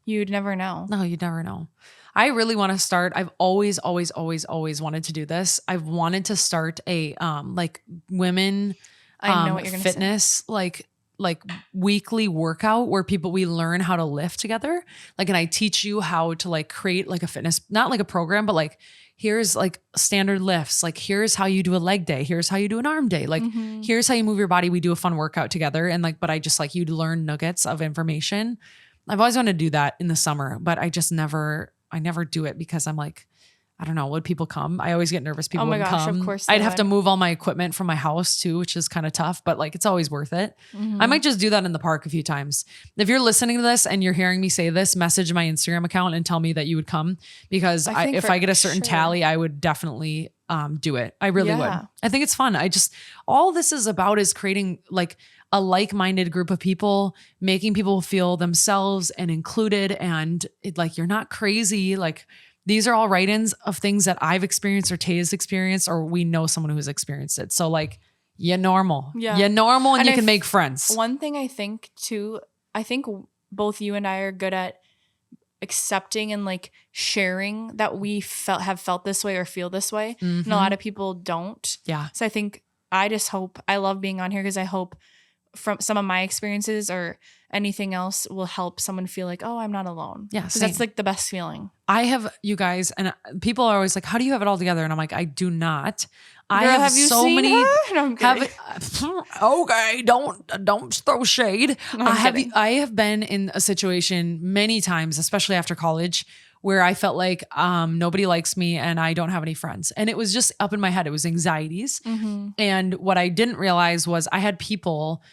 you'd never know. No, you'd never know. I really want to start. I've always wanted to do this. I've wanted to start a like women I know what you're gonna fitness say. like weekly workout where we learn how to lift together. Like, and I teach you how to like create like a fitness, not like a program, but like here's like standard lifts. Like here's how you do a leg day. Here's how you do an arm day. Like here's how you move your body. We do a fun workout together. And like, but I just like you to learn nuggets of information. I've always wanted to do that in the summer, but I never do it because I'm like, I don't know, would people come? I always get nervous people wouldn't come. Of course I'd have to move all my equipment from my house too, which is kind of tough, but like it's always worth it. I might just do that in the park a few times. If you're listening to this and you're hearing me say this, message my Instagram account and tell me that you would come, because if I get a certain tally, I would definitely do it. I really would. I think it's fun. All this is about is creating like a like-minded group of people, making people feel themselves and included, and like you're not crazy. Like these are all write-ins of things that I've experienced or Tay has experienced, or we know someone who has experienced it. So like you're normal. Yeah. You're normal and you can make friends. One thing I think too, I think both you and I are good at accepting and like sharing that we have felt this way or feel this way. And a lot of people don't. Yeah. So I love being on here because I hope from some of my experiences or anything else will help someone feel like, oh, I'm not alone. Yeah. That's like the best feeling. I have, you guys, and people are always like, how do you have it all together? And I'm like, I do not. Girl, have you so seen many. Her? No, I'm kidding. Okay, don't throw shade. No, I have been in a situation many times, especially after college, where I felt like nobody likes me and I don't have any friends. And it was just up in my head. It was anxieties. And what I didn't realize was I had people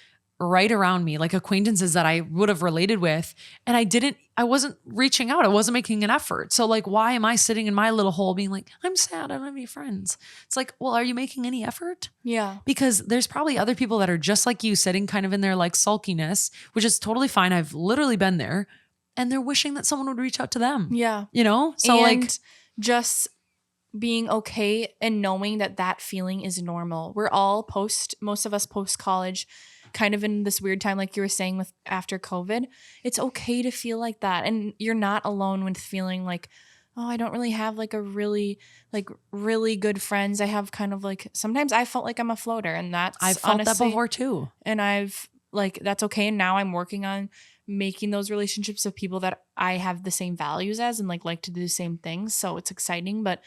right around me, like acquaintances that I would have related with. And I wasn't reaching out. I wasn't making an effort. So like, why am I sitting in my little hole being like, I'm sad, I don't have any friends? It's like, well, are you making any effort? Yeah. Because there's probably other people that are just like you, sitting kind of in their like sulkiness, which is totally fine. I've literally been there, and they're wishing that someone would reach out to them. Yeah. You know? So and like just being okay and knowing that feeling is normal. We're all most of us post college kind of in this weird time, like you were saying with after COVID, it's okay to feel like that. And you're not alone with feeling like, oh, I don't really have like a really good friends. I have kind of like, sometimes I felt like I'm a floater, and that's I've felt honestly, that before too. And I've like, that's okay. And now I'm working on making those relationships with people that I have the same values as and like to do the same things. So it's exciting, but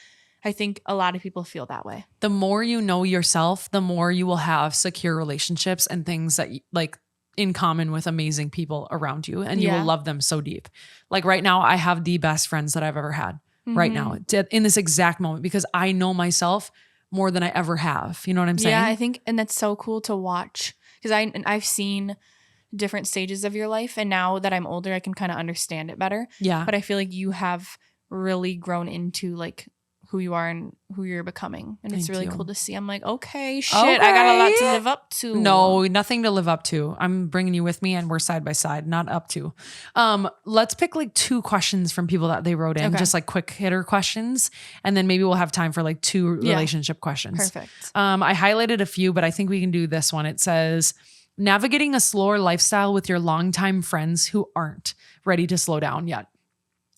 I think a lot of people feel that way. The more you know yourself, the more you will have secure relationships and things that like in common with amazing people around you, and you will love them so deep. Like right now, I have the best friends that I've ever had right now in this exact moment, because I know myself more than I ever have. You know what I'm saying? Yeah, I think, and that's so cool to watch, because I've seen different stages of your life, and now that I'm older, I can kind of understand it better. Yeah. But I feel like you have really grown into like who you are and who you're becoming. And it's really cool to see. I'm like, okay, shit, I got a lot to live up to. No, nothing to live up to. I'm bringing you with me, and we're side by side, not up to. Let's pick like 2 questions from people that they wrote in, just like quick hitter questions. And then maybe we'll have time for like 2 relationship questions. Perfect. I highlighted a few, but I think we can do this one. It says, navigating a slower lifestyle with your longtime friends who aren't ready to slow down yet,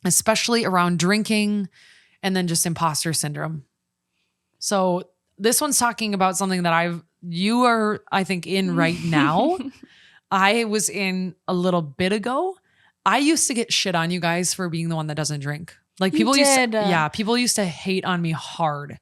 especially around drinking, and then just imposter syndrome. So this one's talking about something that you are, I think, in right now. I was in a little bit ago. I used to get shit on, you guys, for being the one that doesn't drink. Like people people used to hate on me hard.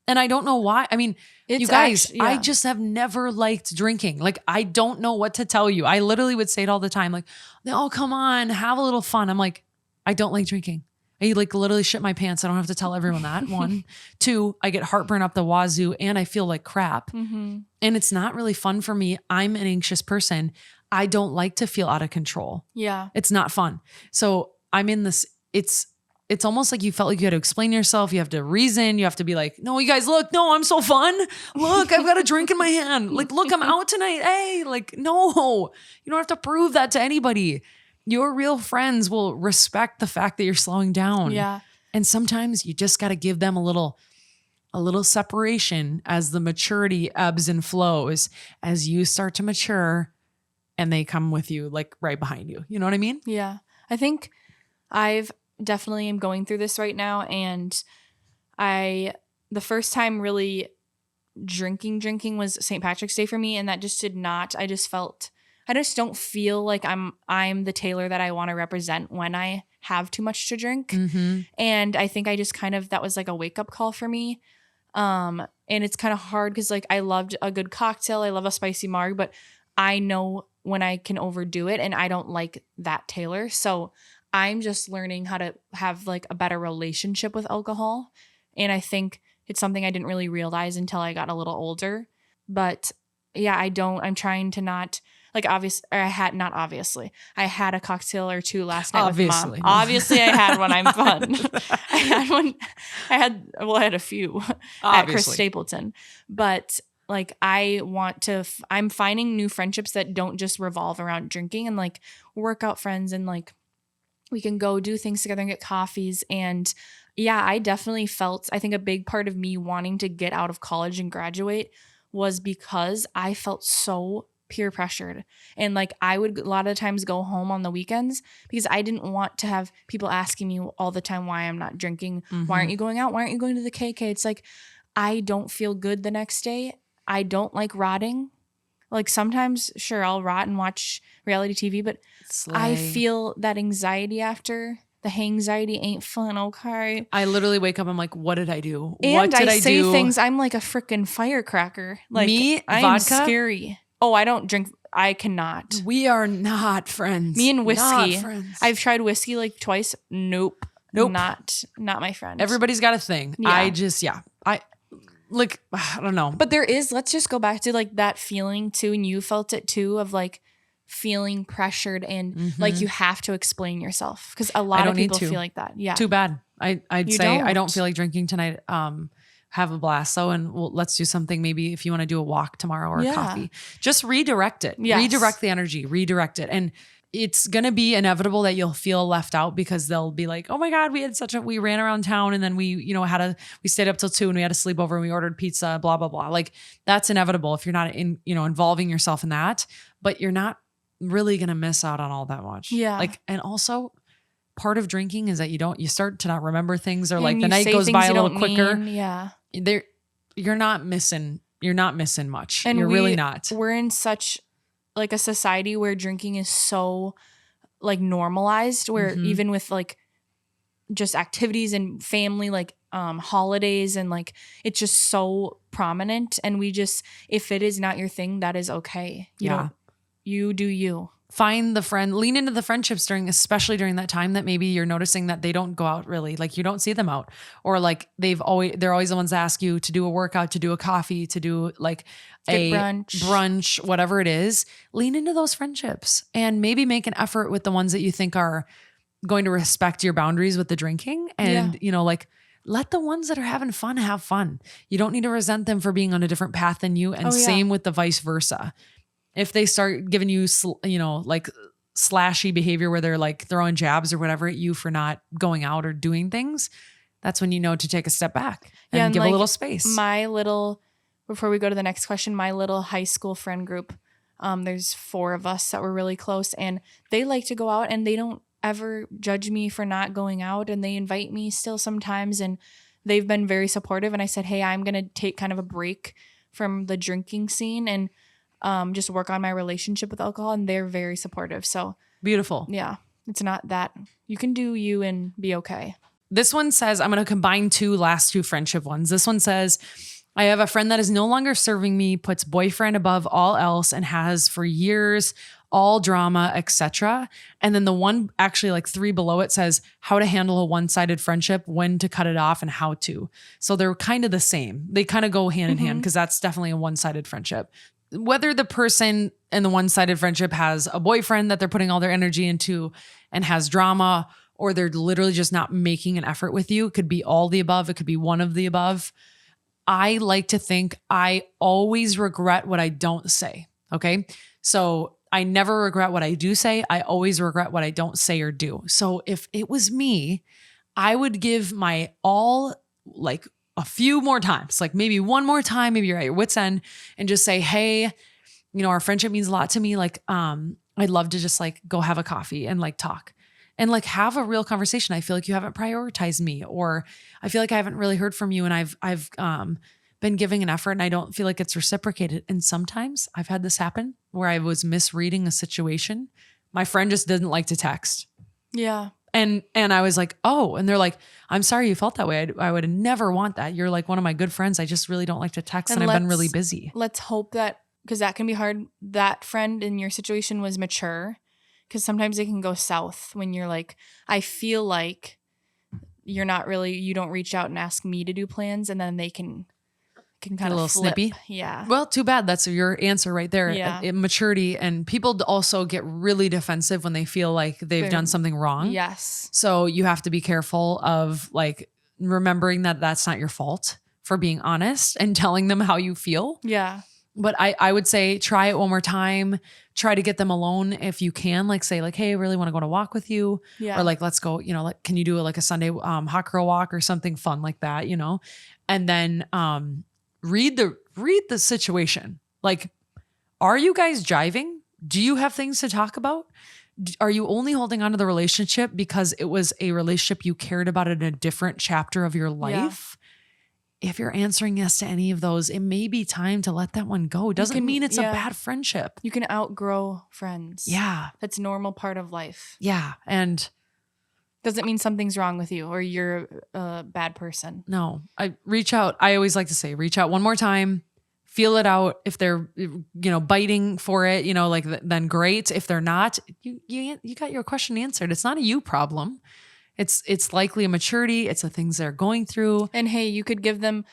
And I don't know why. I mean, you guys, I just have never liked drinking. Like, I don't know what to tell you. I literally would say it all the time. Like, oh, come on, have a little fun. I'm like, I don't like drinking. I like literally shit my pants. I don't have to tell everyone that. 1, 2, I get heartburn up the wazoo, and I feel like crap. And it's not really fun for me. I'm an anxious person. I don't like to feel out of control. Yeah. It's not fun. So I'm in this, it's almost like you felt like you had to explain yourself. You have to reason. You have to be like, no, you guys, look, no, I'm so fun. Look, I've got a drink in my hand. Like, look, I'm out tonight. Hey, like, no, you don't have to prove that to anybody. Your real friends will respect the fact that you're slowing down. Yeah. And sometimes you just got to give them a little separation as the maturity ebbs and flows, as you start to mature and they come with you like right behind you. You know what I mean? Yeah. I think I've definitely am going through this right now. And the first time really drinking was St. Patrick's Day for me. And that just I just don't feel like I'm the Taylor that I want to represent when I have too much to drink. And I think I just that was like a wake up call for me. And it's kind of hard because like I loved a good cocktail. I love a spicy marg, but I know when I can overdo it, and I don't like that Taylor. So I'm just learning how to have like a better relationship with alcohol. And I think it's something I didn't really realize until I got a little older. But yeah, I'm trying to not like I had a cocktail or 2 last night with Mom. Obviously I had one. I'm fun. I had a few at Chris Stapleton, but like I'm finding new friendships that don't just revolve around drinking, and like workout friends, and like we can go do things together and get coffees. And yeah, I definitely felt, I think a big part of me wanting to get out of college and graduate was because I felt so peer pressured. And like I would a lot of times go home on the weekends because I didn't want to have people asking me all the time why I'm not drinking. Why aren't you going out? Why aren't you going to the KK? It's like, I don't feel good the next day. I don't like rotting. Like sometimes, sure, I'll rot and watch reality TV, but I feel that anxiety after. The hangxiety ain't fun, okay? I literally wake up, I'm like, what did I do? And what did I say do? Things, I'm like a freaking firecracker. Like me, I'm vodka? Scary. Oh, I don't drink. I cannot. We are not friends. Me and whiskey. Not friends. I've tried whiskey like twice. Nope. Not my friend. Everybody's got a thing. Yeah. I don't know. But let's just go back to like that feeling too. And you felt it too, of like feeling pressured and like you have to explain yourself, because a lot of people feel like that. Yeah. Too bad. I'd say I don't feel like drinking tonight. Have a blast though, and let's do something. Maybe if you want to do a walk tomorrow or a coffee, just redirect it. Yes. Redirect the energy. Redirect it. And it's going to be inevitable that you'll feel left out because they'll be like, oh my God, we ran around town and then we stayed up till 2 and we had a sleepover and we ordered pizza, blah, blah, blah. Like that's inevitable if you're not involving yourself in that, but you're not really going to miss out on all that much. Yeah. Like, and also part of drinking is that you start to not remember things, or And like the you night say goes things by a you little don't quicker. mean. Yeah. You're not missing much. And you're really not. We're in such like a society where drinking is so like normalized, where even with like just activities and family, like holidays, and like it's just so prominent. And if it is not your thing, that is okay. You do you. Find the friend, lean into the friendships especially during that time that maybe you're noticing that they don't go out really, like you don't see them out, or like they're always the ones that ask you to do a workout, to do a coffee, to do like a brunch, whatever it is. Lean into those friendships and maybe make an effort with the ones that you think are going to respect your boundaries with the drinking, and like let the ones that are having fun have fun. You don't need to resent them for being on a different path than you, and same with the vice versa. If they start giving you, like slashy behavior where they're like throwing jabs or whatever at you for not going out or doing things, that's when you know to take a step back and give a little space. Before we go to the next question, my little high school friend group, there's 4 of us that were really close, and they like to go out and they don't ever judge me for not going out, and they invite me still sometimes, and they've been very supportive. And I said, hey, I'm going to take kind of a break from the drinking scene and just work on my relationship with alcohol, and they're very supportive. So beautiful. Yeah. It's not that you can do you and be okay. This one says, I'm going to combine last two friendship ones. This one says, I have a friend that is no longer serving me, puts boyfriend above all else, and has for years, all drama, etc. And then the one actually like 3 below it says how to handle a one-sided friendship, when to cut it off, and how to. So they're kind of the same. They kind of go hand in hand, because that's definitely a one-sided friendship. Whether the person in the one-sided friendship has a boyfriend that they're putting all their energy into and has drama, or they're literally just not making an effort with you, it could be all the above. It could be one of the above. I like to think I always regret what I don't say. Okay. So I never regret what I do say. I always regret what I don't say or do. So if it was me, I would give my all, like a few more times, like maybe one more time, maybe you're at your wit's end, and just say, hey, our friendship means a lot to me. Like, I'd love to just like go have a coffee and like talk and like have a real conversation. I feel like you haven't prioritized me, or I feel like I haven't really heard from you, and I've been giving an effort and I don't feel like it's reciprocated. And sometimes I've had this happen where I was misreading a situation. My friend just didn't like to text. Yeah. And I was like, oh, and they're like, I'm sorry you felt that way. I would never want that. You're like one of my good friends. I just really don't like to text, and I've been really busy. Let's hope that, because that can be hard, that friend in your situation was mature, because sometimes it can go south when you're like, I feel like you don't reach out and ask me to do plans, and then they can kind of a little flip. Snippy. Yeah. Well, too bad. That's your answer right there. Yeah. Maturity. And people also get really defensive when they feel like they've done something wrong. Yes. So you have to be careful of like remembering that that's not your fault, for being honest and telling them how you feel. Yeah. But I would say try it one more time. Try to get them alone if you can. Like say like, hey, I really want to go on a walk with you. Yeah. Or like, let's go, like, can you do like a Sunday hot girl walk or something fun like that, And then read the situation. Like, are you guys jiving? Do you have things to talk about? Are you only holding on to the relationship because it was a relationship you cared about in a different chapter of your life? Yeah. If you're answering yes to any of those, it may be time to let that one go. It doesn't mean it's a bad friendship. You can outgrow friends. Yeah. That's a normal part of life. Yeah. And doesn't mean something's wrong with you or you're a bad person. No, reach out. I always like to say, reach out one more time, feel it out. If they're, biting for it, then great. If they're not, you got your question answered. It's not a you problem. It's likely a maturity. It's the things they're going through. And hey, you could give them,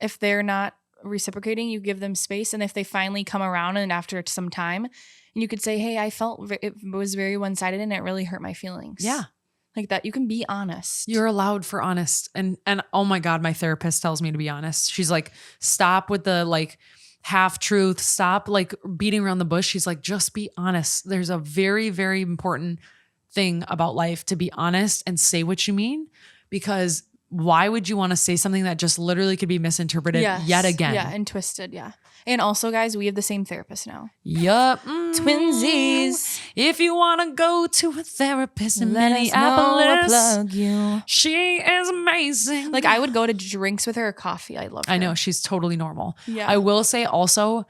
if they're not reciprocating, you give them space. And if they finally come around and after some time, and you could say, hey, I felt it was very one-sided and it really hurt my feelings. Yeah. Like that, you can be honest. You're allowed for honest. And oh my God, my therapist tells me to be honest. She's like, stop with the like half truth. Stop like beating around the bush. She's like, just be honest. There's a very, very important thing about life to be honest and say what you mean, because why would you want to say something that just literally could be misinterpreted yet again? Yeah, and twisted. Yeah. And also, guys, we have the same therapist now. Yup. Twinsies. If you want to go to a therapist in Let us know, Minneapolis, plug you. she is amazing. Like, I would go to drinks with her or coffee. I love her. I know, she's totally normal. Yeah. I will say also,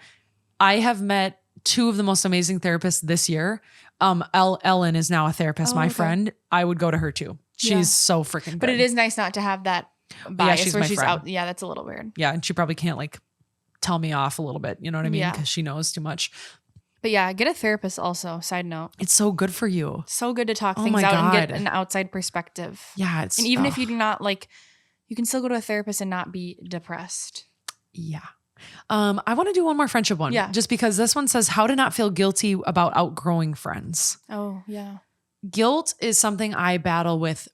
I have met two of the most amazing therapists this year. Ellen is now a therapist, my friend. I would go to her too. She's so freaking good. But it is nice not to have that bias she's where my she's friend. out. Yeah, that's a little weird. Yeah, and she probably can't like tell me off a little bit. You know what I mean? Yeah. Because she knows too much. But yeah, get a therapist also, side note. It's so good for you. So good to talk Oh things my out and God. get an outside perspective. Yeah. It's, And even if you do not like, you can still go to a therapist and not be depressed. Yeah. I want to do one more friendship one. Yeah. Just because this one says how to not feel guilty about outgrowing friends. Oh, yeah. Guilt is something I battle with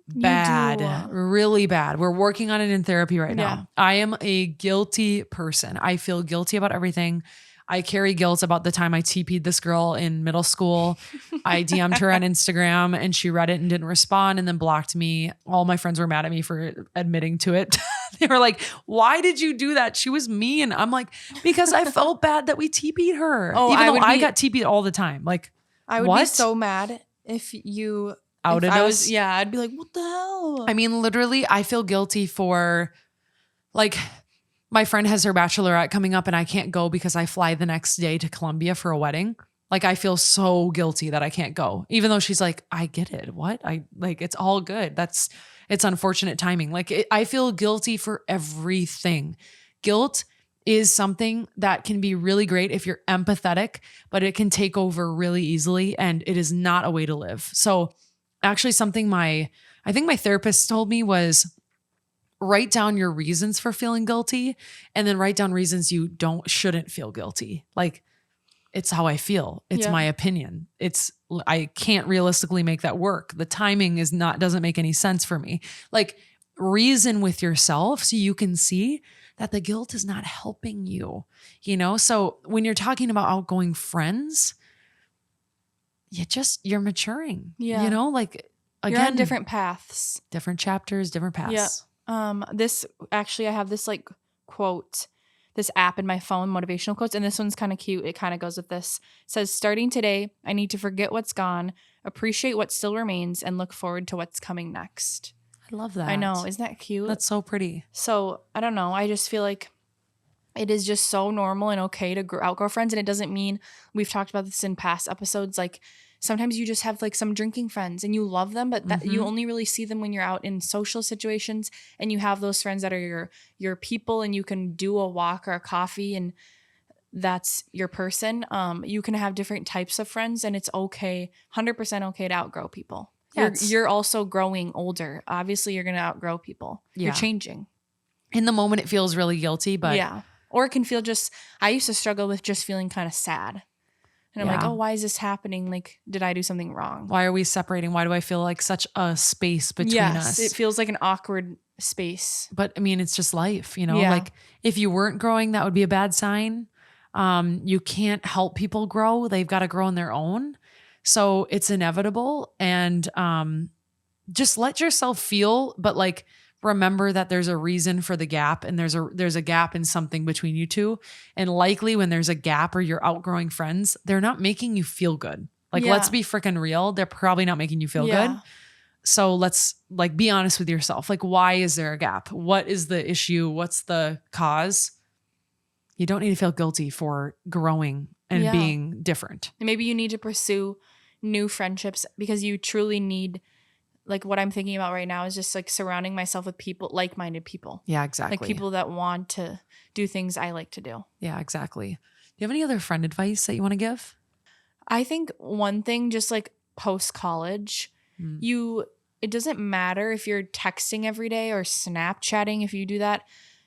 bad, do. really bad. We're working on it in therapy right Yeah. now. I am a guilty person. I feel guilty about everything. I carry guilt about the time I TP'd this girl in middle school. I DM'd her on Instagram and she read it and didn't respond and then blocked me. All my friends were mad at me for admitting to it. They were like, why did you do that? She was mean. I'm like, because I felt bad that we TP'd her. Oh, Even though I be- got TP'd all the time. Like, I would be what? so mad if you Outed if I us? was, yeah, I'd be like, what the hell? I mean, literally, I feel guilty for like my friend has her bachelorette coming up and I can't go because I fly the next day to Colombia for a wedding. Like, I feel so guilty that I can't go, even though she's like, I get it. What? I like, it's all good. It's unfortunate timing. Like, I feel guilty for everything. Guilt is something that can be really great if you're empathetic, but it can take over really easily and it is not a way to live. So actually something I think my therapist told me was write down your reasons for feeling guilty and then write down reasons you shouldn't feel guilty. Like, it's how I feel. It's my opinion. I can't realistically make that work. The timing doesn't make any sense for me. Like, reason with yourself so you can see that the guilt is not helping you, you know? So when you're talking about outgoing friends, you're maturing, you know, like, again, You're on different paths. different chapters, different paths. Yeah. This actually, I have this like quote, this app in my phone, motivational quotes. And this one's kind of cute. It kind of goes with this. It says, starting today, I need to forget what's gone, appreciate what still remains, and look forward to what's coming next. I love that. I know. Isn't that cute? That's so pretty. So I don't know. I just feel like it is just so normal and okay to outgrow friends. And it doesn't mean, we've talked about this in past episodes, like sometimes you just have like some drinking friends and you love them, but that you only really see them when you're out in social situations and you have those friends that are your people and you can do a walk or a coffee and that's your person. You can have different types of friends and it's okay, 100% okay to outgrow people. Yeah, You're also growing older. Obviously, you're going to outgrow people. Yeah. You're changing. In the moment, it feels really guilty, but yeah. Or it can feel I used to struggle with just feeling kind of sad. And I'm like, oh, why is this happening? Like, did I do something wrong? Why are we separating? Why do I feel like such a space between us? It feels like an awkward space. But I mean, it's just life, you know? Yeah. Like, if you weren't growing, that would be a bad sign. You can't help people grow. They've got to grow on their own. So it's inevitable. And just let yourself feel, but like, remember that there's a reason for the gap and there's a gap in something between you two. And likely when there's a gap or you're outgrowing friends, they're not making you feel good. Like, let's be freaking real. They're probably not making you feel good. So let's like be honest with yourself. Like, why is there a gap? What is the issue? What's the cause? You don't need to feel guilty for growing and being different. And maybe you need to pursue new friendships because you truly need, like what I'm thinking about right now is just like surrounding myself with people, like-minded people. Yeah, exactly. Like people that want to do things I like to do. Yeah, exactly. Do you have any other friend advice that you want to give? I think one thing, just like post-college, it doesn't matter if you're texting every day or Snapchatting. If you do that,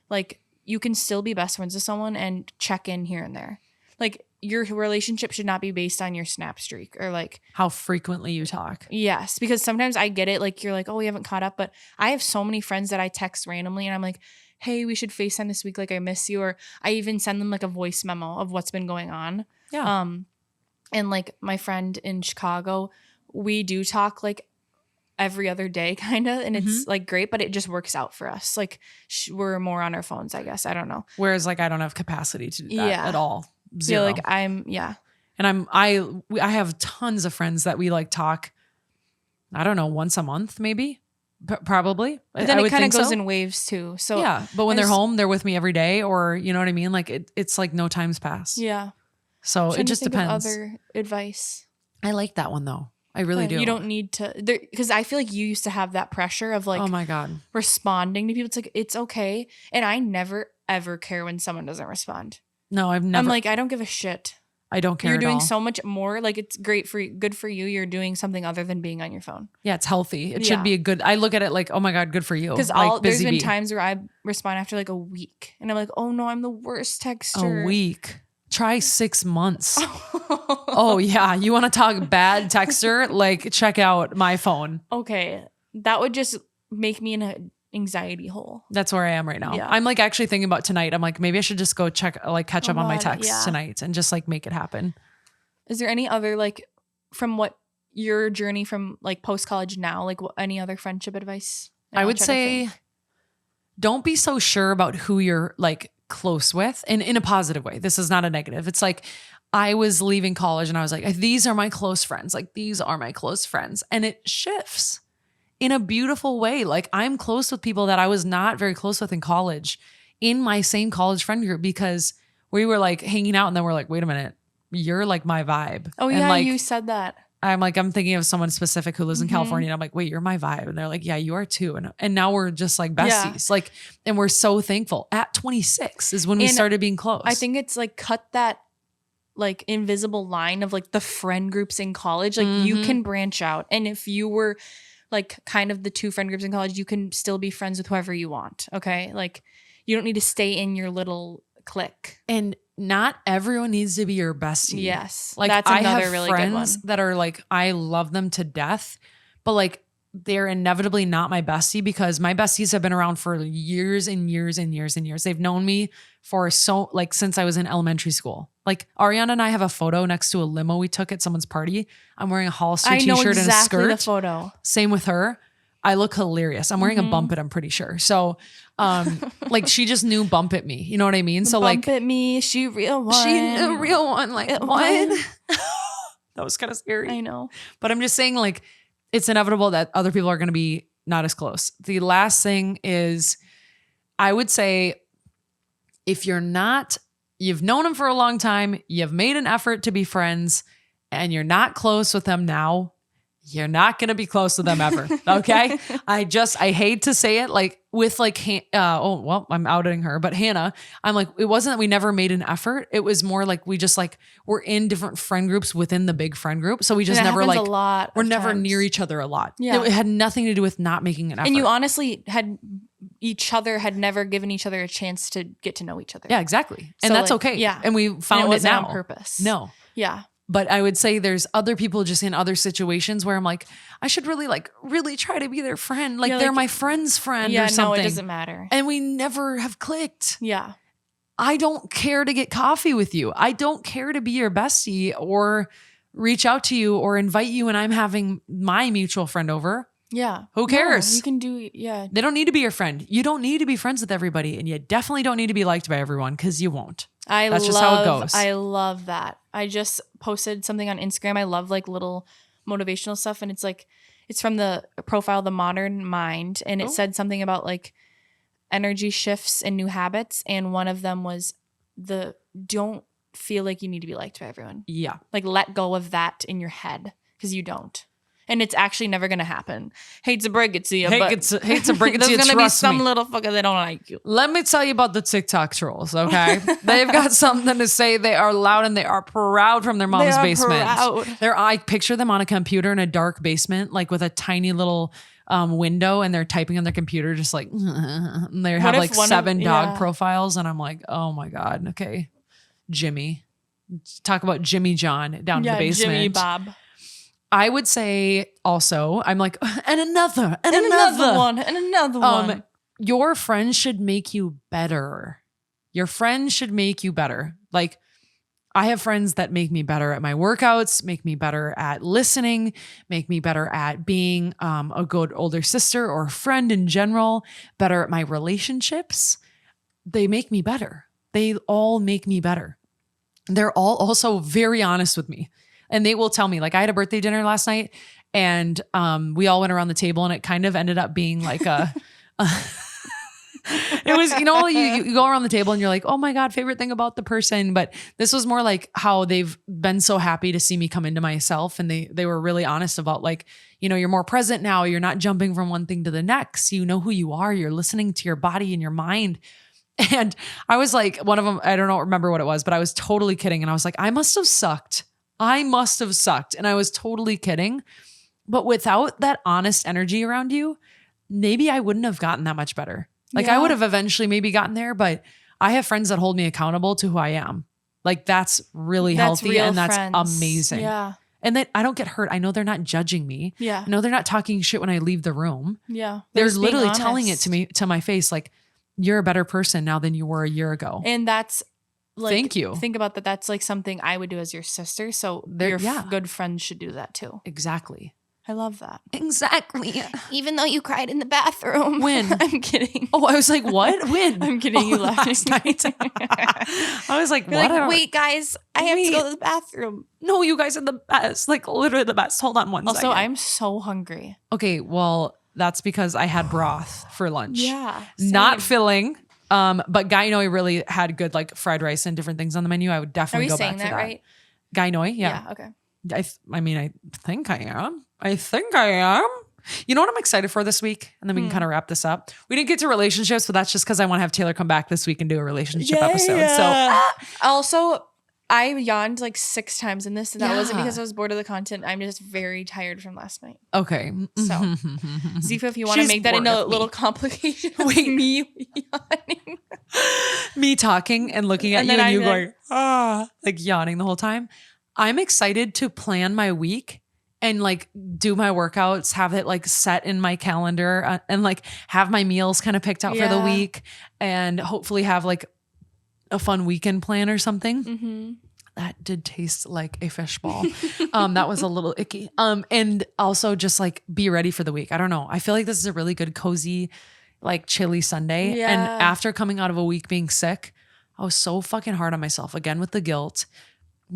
like you can still be best friends with someone and check in here and there. Like your relationship should not be based on your snap streak or like how frequently you talk. Yes, because sometimes I get it. Like you're like, oh, we haven't caught up. But I have so many friends that I text randomly and I'm like, hey, we should FaceTime this week. Like, I miss you. Or I even send them like a voice memo of what's been going on. Yeah. And like my friend in Chicago, we do talk like every other day kind of, and it's like great, but it just works out for us. Like we're more on our phones, I guess. I don't know. Whereas like I don't have capacity to do that at all. Zero. Yeah, like And I have tons of friends that we like talk, I don't know, once a month maybe. Probably. But then I it kind of goes so. in waves too. So yeah, but when they're home, they're with me every day, or you know what I mean? Like it's like no time's passed. Yeah. So it just depends. Other advice. I like that one though. I really do. You don't need to, because I feel like you used to have that pressure of like, oh my God, responding to people. It's like, it's okay. And I never ever care when someone doesn't respond. No, I've never. I'm like, I don't give a shit. I don't care. You're doing at all. so much more. Like it's great good for you. You're doing something other than being on your phone. Yeah, it's healthy. It should be a good. I look at it like, oh my God, good for you. Because like, there's been times where I respond after like a week, and I'm like, oh no, I'm the worst texter. A week. Try 6 months. Oh yeah, you want to talk bad texter? Like check out my phone. Okay, that would just make me in an anxiety hole. That's where I am right now. Yeah. I'm like actually thinking about tonight. I'm like, maybe I should just go catch up on my texts tonight and just like make it happen. Is there any other like from what your journey from like post college now, like any other friendship advice? I would say don't be so sure about who you're like close with, and in a positive way. This is not a negative. It's like I was leaving college and I was like, these are my close friends. Like these are my close friends. And it shifts in a beautiful way. Like I'm close with people that I was not very close with in college in my same college friend group, because we were like hanging out and then we're like, wait a minute, you're like my vibe. Oh and yeah, like, you said that. I'm thinking of someone specific who lives in California. And I'm like, wait, you're my vibe. And they're like, yeah, you are too. And now we're just like besties. Like, and we're so thankful. At 26 is when we started being close. I think it's like cut that like invisible line of like the friend groups in college. Like you can branch out. And if you were like kind of the two friend groups in college, you can still be friends with whoever you want. Okay. Like you don't need to stay in your little clique. And not everyone needs to be your bestie. Yes. Like that's I another have really friends good one. that are like, I love them to death, but like they're inevitably not my bestie, because my besties have been around for years and years and years and years. They've known me for since I was in elementary school. Like Ariana and I have a photo next to a limo we took at someone's party. I'm wearing a Hollister t-shirt and a skirt. The photo. Same with her. I look hilarious. I'm wearing a bump it, I'm pretty sure. So like she just knew bump it me. You know what I mean? So bump like it me, she real one. She a real one. Like what? That was kind of scary. I know. But I'm just saying like it's inevitable that other people are going to be not as close. The last thing is I would say if you've known them for a long time, you've made an effort to be friends, and you're not close with them now, you're not going to be close to them ever. Okay. I hate to say it, like with like, I'm outing her, but Hannah, I'm like, it wasn't that we never made an effort. It was more like, we just like, we're in different friend groups within the big friend group. So we just never like, we're never near each other a lot. Yeah. It had nothing to do with not making an effort. And you honestly had never given each other a chance to get to know each other. Yeah, exactly. And so that's like, okay. Yeah. And we found it now on purpose. No. Yeah. But I would say there's other people just in other situations where I'm like, I should really try to be their friend. Like they're my friend's friend or something. No, it doesn't matter. And we never have clicked. Yeah. I don't care to get coffee with you. I don't care to be your bestie or reach out to you or invite you when I'm having my mutual friend over. Yeah. Who cares? No, you can do, yeah. They don't need to be your friend. You don't need to be friends with everybody. And you definitely don't need to be liked by everyone, because you won't. That's just how it goes. I love that. I just posted something on Instagram. I love like little motivational stuff. And it's like, it's from the profile, The Modern Mind. And it said something about like energy shifts and new habits. And one of them was don't feel like you need to be liked by everyone. Yeah. Like let go of that in your head, because you don't. And it's actually never going to happen. Hate to break it to you, but hate to break it to you, there's going to be some me. little fucker that don't like you. Let me tell you about the TikTok trolls, okay? They've got something to say. They are loud and they are proud from their mom's basement. I picture them on a computer in a dark basement, like with a tiny little window, and they're typing on their computer just like, and they have like 7 dog profiles. And I'm like, oh my God, okay. Jimmy. Talk about Jimmy John down in the basement. Jimmy Bob. I would say also, I'm like, and another one. your friends should make you better. Your friends should make you better. Like, I have friends that make me better at my workouts, make me better at listening, make me better at being a good older sister or friend in general, better at my relationships. They make me better. They all make me better. They're all also very honest with me. And they will tell me, like, I had a birthday dinner last night and we all went around the table and it kind of ended up being like it was, you go around the table and you're like, oh my God, favorite thing about the person. But this was more like how they've been so happy to see me come into myself. And they were really honest about like, you're more present now. You're not jumping from one thing to the next. You know who you are. You're listening to your body and your mind. And I was like, one of them, I don't remember what it was, but I was totally kidding. And I was like, I must have sucked. And I was totally kidding. But without that honest energy around you, maybe I wouldn't have gotten that much better. Like I would have eventually maybe gotten there, but I have friends that hold me accountable to who I am. Like that's really healthy and that's amazing. Yeah. And that I don't get hurt. I know they're not judging me. Yeah. I know they're not talking shit when I leave the room. Yeah. They're literally telling it to me, to my face, like, you're a better person now than you were a year ago. And that's like, thank you. Think about that. That's like something I would do as your sister. So your good friends should do that too. Exactly. I love that. Exactly. Even though you cried in the bathroom. When? I'm kidding. Oh, I was like, what? When? I'm kidding. You left last night. I was like, You're what? Like, wait, guys, I have to go to the bathroom. No, you guys are the best. Like literally the best. Hold on one second. Also, I'm so hungry. Okay, well, that's because I had broth for lunch. Yeah. Same. Not filling. But Gai Noi really had good like fried rice and different things on the menu. I would definitely go back for that. Are we saying that right? Gai Noi, yeah. Yeah, okay. I think I am. You know what I'm excited for this week? And then we can kind of wrap this up. We didn't get to relationships, but that's just because I want to have Taylor come back this week and do a relationship episode. So also, I yawned like 6 times in this, and that wasn't because I was bored of the content. I'm just very tired from last night. Okay. So, Zifa, if you want to make that into a little complication, wait, me yawning. Me talking and looking at you and you going, like yawning the whole time. I'm excited to plan my week and like do my workouts, have it like set in my calendar and like have my meals kind of picked out for the week and hopefully have like a fun weekend plan or something. Mm-hmm. That did taste like a fishball. That was a little icky. And also just like be ready for the week. I don't know. I feel like this is a really good, cozy, like chilly Sunday. Yeah. And after coming out of a week being sick, I was so fucking hard on myself again with the guilt.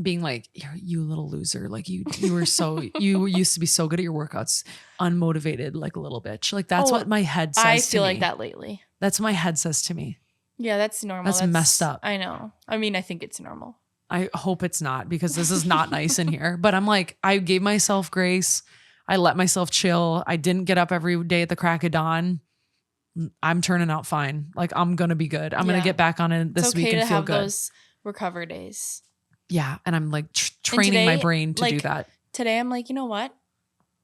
Being like, you little loser. Like you were so, you used to be so good at your workouts, unmotivated, like a little bitch. Like that's what my head says to me. I feel like that lately. That's what my head says to me. Yeah, that's normal. That's messed up. I know. I mean, I think it's normal. I hope it's not because this is not nice in here. But I'm like, I gave myself grace. I let myself chill. I didn't get up every day at the crack of dawn. I'm turning out fine. Like I'm going to be good. I'm going to get back on it this week and feel good. Those recover days. Yeah. And I'm like training my brain to do that. Today I'm like, you know what?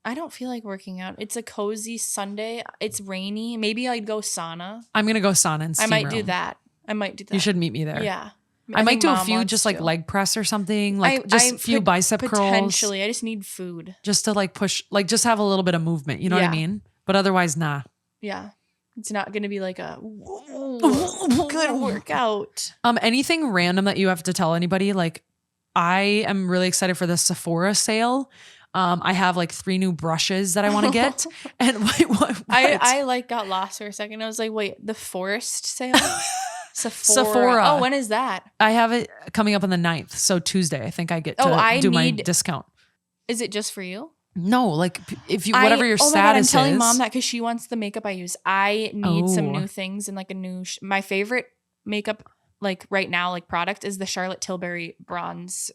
I don't feel like working out. It's a cozy Sunday. It's rainy. Maybe I'd go sauna. I'm going to go sauna and steam room. do that. I might do that. You should meet me there. Yeah. I might do a few just like leg press or something. Like just a few bicep curls. Potentially. I just need food. Just to like push, like just have a little bit of movement. You know what I mean? But otherwise, nah. Yeah. It's not going to be like a good workout. Anything random that you have to tell anybody? Like I am really excited for the Sephora sale. I have like 3 new brushes that I want to get. And what? I like got lost for a second. I was like, wait, the forest sale? Sephora. Oh, when is that? I have it coming up on the 9th. So Tuesday, I think I get to do my discount. Is it just for you? No, like if you, whatever your status is. I'm telling mom that because she wants the makeup I use. I need some new things and like a new, my favorite makeup like right now, like product is the Charlotte Tilbury bronze,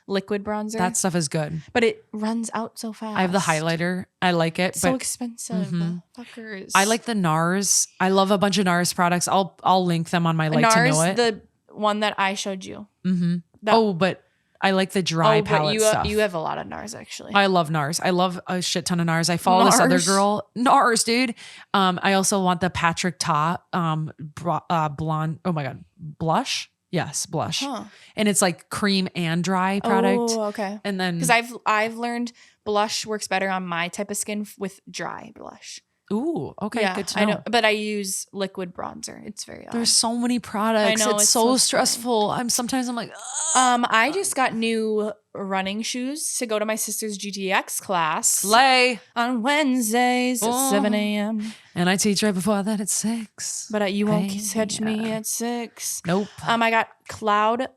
liquid bronzer. That stuff is good. But it runs out so fast. I have the highlighter. I like it. So expensive. Fuckers. I like the NARS. I love a bunch of NARS products. I'll link them on my Like to Know It. The one that I showed you. Mm-hmm. But I like the dry palette stuff. You have a lot of NARS actually. I love NARS. I love a shit ton of NARS. I follow this other girl. NARS, dude. I also want the Patrick Ta blonde. Oh my God. Blush. Yes, blush. Huh. And it's like cream and dry product. Oh, okay. And then because I've learned blush works better on my type of skin with dry blush. Ooh, okay, Yeah, good to know. I know, but I use liquid bronzer. It's very odd. There's so many products. I know, it's it's so so stressful. I'm like, I just got new running shoes to go to my sister's GTX class slay on Wednesdays at 7 a.m. And I teach right before that at 6. But you won't catch me at 6. Nope. I got Cloud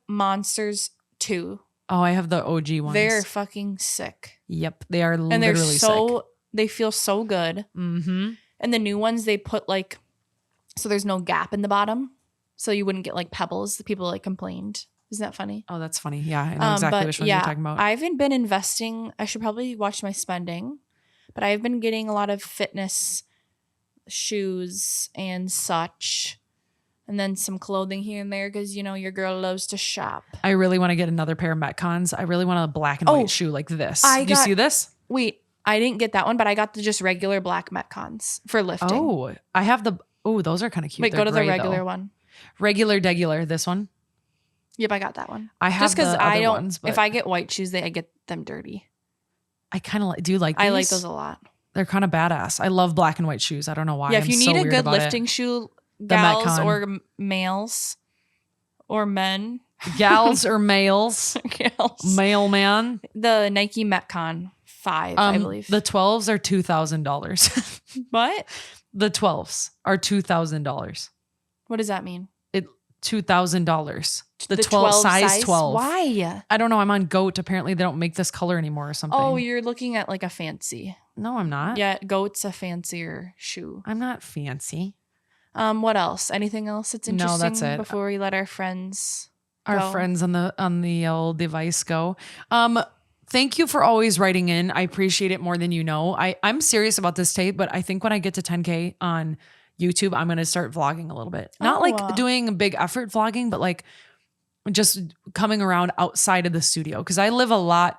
Monsters 2. Oh, I have the OG ones. They're fucking sick. Yep, they are And literally they're so sick. they feel so good. Mm-hmm. And the new ones they put like so there's no gap in the bottom, so you wouldn't get like pebbles. The people like complained. Isn't that funny? Oh, that's funny. Yeah, I know exactly which ones you're talking about. I haven't been investing. I should probably watch my spending, but I've been getting a lot of fitness shoes and such. And then some clothing here and there because, your girl loves to shop. I really want to get another pair of Metcons. I really want a black and white shoe like this. Do you see this? Wait, I didn't get that one, but I got the just regular black Metcons for lifting. Oh, I have those are kind of cute. Wait, They're go to the gray, regular one. Regular, this one. Yep, I got that one. I have just because the I other don't. ones, but if I get white shoes, I get them dirty. I kind of do you like these? I like those a lot. They're kind of badass. I love black and white shoes. I don't know why. Yeah, if you need a good lifting shoe, gals Metcon. or males or men. Gals or males. Gals. Mailman. The Nike Metcon 5, I believe. The 12s are $2,000. What? The 12s are $2,000. What does that mean? $2,000. The 12 size 12. Why? I don't know. I'm on Goat. Apparently they don't make this color anymore or something. Oh, you're looking at like a fancy. No, I'm not. Yeah, Goat's a fancier shoe. I'm not fancy. What else? Anything else that's interesting? No, that's it. Before we let our friends on the old device go. Thank you for always writing in. I appreciate it more than you know. I'm serious about this tape, but I think when I get to 10K on YouTube, I'm going to start vlogging a little bit. Not like doing a big effort vlogging, but like just coming around outside of the studio. Cause I live a lot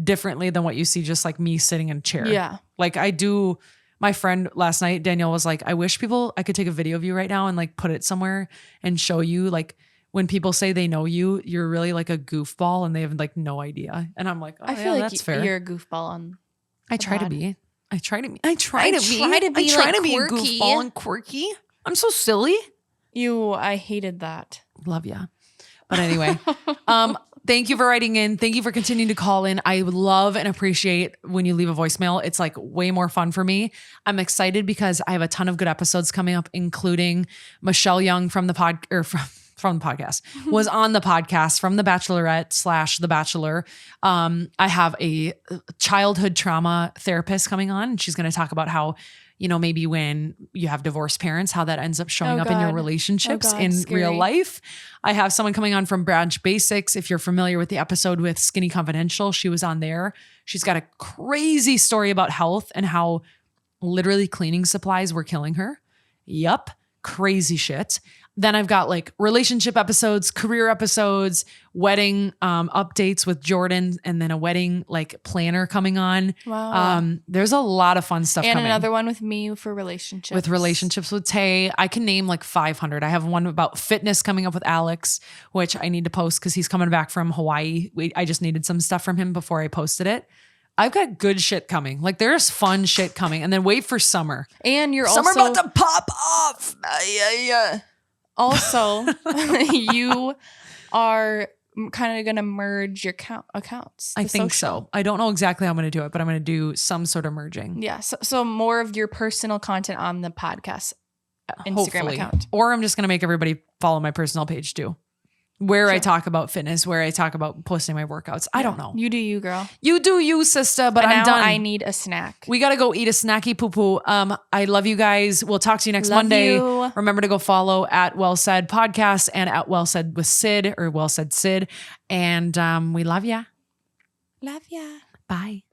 differently than what you see, just like me sitting in a chair. Yeah. Like I do. My friend last night, Danielle, was like, I wish I could take a video of you right now and like put it somewhere and show you like when people say they know you, you're really like a goofball and they have like no idea. And I'm like, I feel like that's fair. You're a goofball on. I try to be. I try to be a goofball and quirky. I'm so silly. I hated that. Love ya. But anyway, thank you for writing in. Thank you for continuing to call in. I love and appreciate when you leave a voicemail. It's like way more fun for me. I'm excited because I have a ton of good episodes coming up, including Michelle Young from the from the podcast was on the podcast from The Bachelorette / The Bachelor. I have a childhood trauma therapist coming on, and she's going to talk about how, maybe when you have divorced parents, how that ends up showing up in your relationships in real life. I have someone coming on from Branch Basics. If you're familiar with the episode with Skinny Confidential, she was on there. She's got a crazy story about health and how literally cleaning supplies were killing her. Yup. Crazy shit. Then I've got like relationship episodes, career episodes, wedding updates with Jordan, and then a wedding like planner coming on. Wow. There's a lot of fun stuff coming. And another one with me for relationships. With relationships with Tay. I can name like 500. I have one about fitness coming up with Alex, which I need to post because he's coming back from Hawaii. I just needed some stuff from him before I posted it. I've got good shit coming. Like there's fun shit coming. And then wait for summer. And you're summer also about to pop off. Yeah. Also, you are kind of going to merge your accounts. I think so. I don't know exactly how I'm going to do it, but I'm going to do some sort of merging. Yeah. So more of your personal content on the podcast Instagram Hopefully. account. Or I'm just going to make everybody follow my personal page too. Where I talk about fitness, where I talk about posting my workouts. I don't know. You do you, girl. You do you, sister, but I'm now done. I need a snack. We got to go eat a snacky poo-poo. I love you guys. We'll talk to you next Monday. You. Remember to go follow at Well Said Podcast and at Well Said with Sid or Well Said Sid. And we love ya. Love ya. Bye.